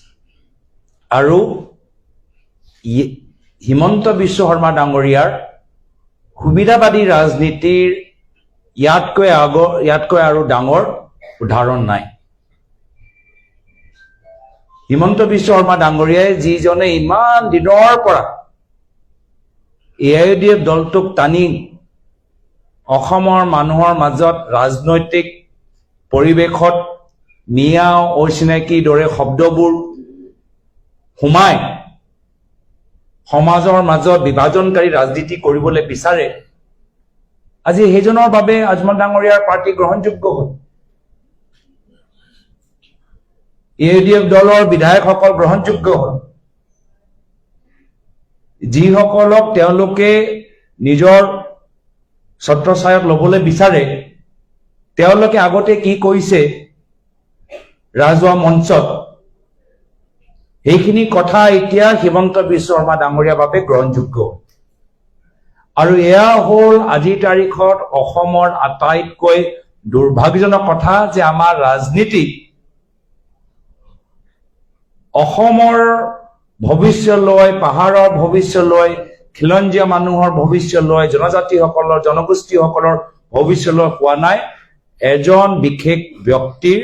আৰু হিমন্ত বিশ্ব শৰ্মা ডাঙৰীয়াৰ সুবিধাবাদী ৰাজনীতিৰ ইয়াতকৈ আৰু ডাঙৰ উদাহৰণ নাই হিমন্ত বিশ্ব শৰ্মা ডাঙৰীয়াই যিজনে ইমান দিনৰ পৰা AUDF দলটোক টানি অসমৰ মানুহৰ মাজত ৰাজনৈতিক পৰিৱেশত মিয়াও অচিনাকিৰ দৰে শব্দবোৰ সোমাই সমাজৰ মাজত বিভাজনকাৰী ৰাজনীতি কৰিবলৈ বিচাৰে আজি সেইজনৰ বাবে আজমল ডাঙৰীয়াৰ পাৰ্টি গ্ৰহণযোগ্য হ'ল AUDF দলৰ বিধায়কসকল গ্ৰহণযোগ্য হ'ল যিসকলক তেওঁলোকে নিজৰ ছত্ৰছায়াত ল'বলৈ বিচাৰে তেওঁলোকে আগতে কি কৈছে ৰাজহুৱা মঞ্চত এইখিনি কথা এতিয়া হিমন্ত বিশ্ব শৰ্মা ডাঙৰীয়াৰ বাবে গ্ৰহণযোগ্য আৰু এয়া হ'ল আজিৰ তাৰিখত অসমৰ আটাইতকৈ দুৰ্ভাগ্যজনক কথা যে আমাৰ ৰাজনীতি অসমৰ ভৱিষ্যতলৈ পাহাৰৰ ভৱিষ্যতলৈ খিলঞ্জীয়া মানুহৰ ভৱিষ্যতলৈ জনজাতিসকলৰ জনগোষ্ঠীসকলৰ ভৱিষ্যতলৈ হোৱা নাই এজন বিশেষ ব্যক্তিৰ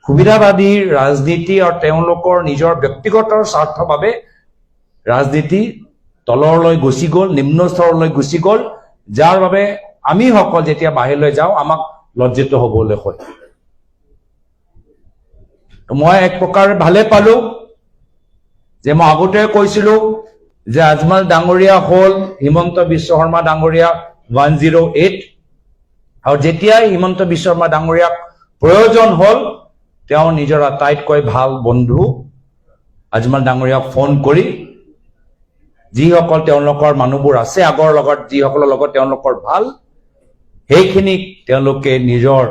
সুবিধাবাদী ৰাজনীতি আৰু তেওঁলোকৰ নিজৰ ব্যক্তিগত স্বাৰ্থৰ বাবে ৰাজনীতি তললৈ গুচি গ'ল নিম্ন স্তৰলৈ গুচি গ'ল যাৰ বাবে আমি সকল যেতিয়া বাহিৰলৈ যাওঁ আমাক লজ্জিত হ'বলৈ হয় মই এক প্ৰকাৰ ভালে পালো যে মই আগতে কৈছিলো যে আজমল ডাঙৰীয়া হ'ল হিমন্ত বিশ্ব শৰ্মা ডাঙৰীয়া 108 আৰু যেতিয়াই হিমন্ত বিশ্ব শৰ্মা ডাঙৰীয়াক প্ৰয়োজন হ'ল তেওঁ নিজৰ আটাইতকৈ ভাল বন্ধু আজমল ডাঙৰীয়াক ফোন কৰি যিসকল তেওঁলোকৰ মানুহবোৰ আছে আগৰ লগত যিসকলৰ লগত তেওঁলোকৰ ভাল সেইখিনিক তেওঁলোকে নিজৰ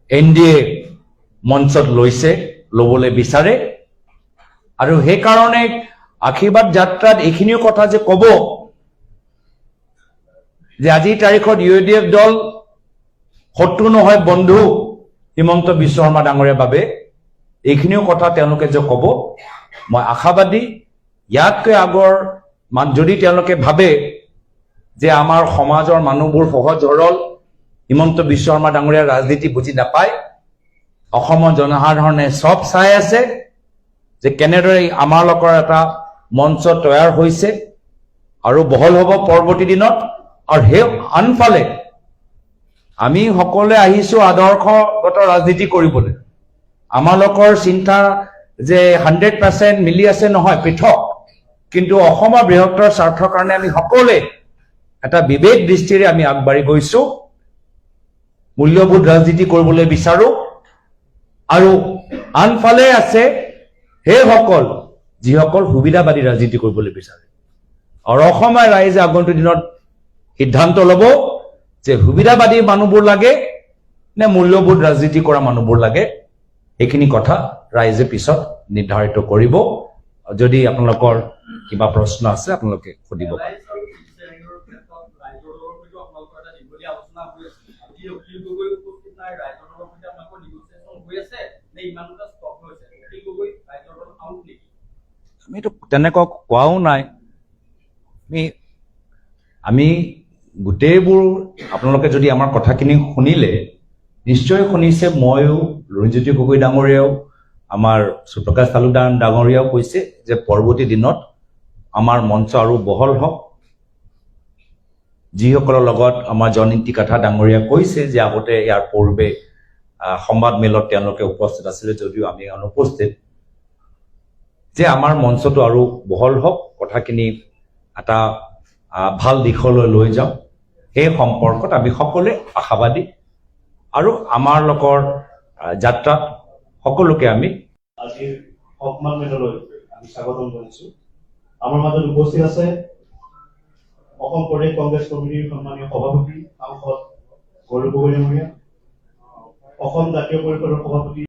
NDA মঞ্চত লৈছে ল'বলৈ বিচাৰে আৰু সেইকাৰণে আশীৰ্বাদ যাত্ৰাত এইখিনিও কথা যে ক'ব যে আজিৰ তাৰিখত UDF দল শত্ৰু নহয় বন্ধু হিমন্ত বিশ্ব শৰ্মা ডাঙৰীয়াৰ বাবে এইখিনিও কথা তেওঁলোকে যে ক'ব মই আশাবাদী ইয়াতকৈ আগৰ যদি তেওঁলোকে ভাবে যে আমাৰ সমাজৰ মানুহবোৰ সহজ সৰল হিমন্ত বিশ্ব শৰ্মা ডাঙৰীয়াৰ ৰাজনীতি বুজি নাপায় অসমৰ জনসাধাৰণে সব চাই আছে যে কেনেদৰে আমাৰ লোকৰ এটা মঞ্চ তৈয়াৰ হৈছে আৰু বহল হ'ব পৰৱৰ্তী দিনত আৰু সেই আনফালে আমি সকলোৱে আহিছো আদৰ্শগত ৰাজনীতি কৰিবলৈ আমাৰ লোকৰ চিন্তা যে 100% মিলি আছে নহয় পৃথক কিন্তু অসমৰ বৃহত্তৰ স্বাৰ্থৰ কাৰণে আমি সকলোৱে এটা বিবেক দৃষ্টিৰে আমি আগবাঢ়ি গৈছো মূল্যবোধ ৰাজনীতি কৰিবলৈ বিচাৰো আৰু আনফালে আছে সেইসকল যিসকল সুবিধাবাদী ৰাজনীতি কৰিবলৈ বিচাৰে আৰু অসমৰ ৰাইজে আগন্তুক দিনত সিদ্ধান্ত ল'ব যে সুবিধাবাদী মানুহবোৰ লাগে নে মূল্যবোধ ৰাজনীতি কৰা মানুহবোৰ লাগে এইখিনি কথা ৰাইজে পিছত নিৰ্ধাৰিত কৰিব যদি আপোনালোকৰ কিবা প্ৰশ্ন আছে আপোনালোকে সুধিব পাৰে আমিতো তেনেকুৱা কোৱাও নাই আমি গোটেইবোৰ আপোনালোকে যদি আমাৰ কথাখিনি শুনিলে নিশ্চয় শুনিছে ময়ো ৰঞ্জিত গগৈ ডাঙৰীয়াও আমাৰ সুপ্ৰকাশ তালুকদাৰ ডাঙৰীয়াও কৈছে যে পৰৱৰ্তী দিনত আমাৰ মঞ্চ আৰু বহল হওক যিসকলৰ লগত আমাৰ জয়ন্তী কাঠা ডাঙৰীয়া কৈছে যে আগতে ইয়াৰ পূৰ্বে সংবাদ মেলত তেওঁলোকে উপস্থিত আছিলে যদিও আমি অনুপস্থিত যে আমাৰ মঞ্চটো আৰু বহল হওক কথাখিনি এটা ভাল দিশলৈ লৈ যাওঁ সেই সম্পৰ্কত আমি সকলোৱে আশাবাদী আৰু আমাৰ লগৰ যাত্ৰাত সকলোকে আমি আজিৰ সন্মান মেললৈ আমি স্বাগতম জনাইছো আমাৰ মাজত উপস্থিত আছে অসম প্ৰদেশ কংগ্ৰেছ কমিটিৰ সন্মানীয় সভাপতি সাংসদ গৌৰৱ গগৈ ডাঙৰীয়া অসম জাতীয় পৰিষদৰ সভাপতি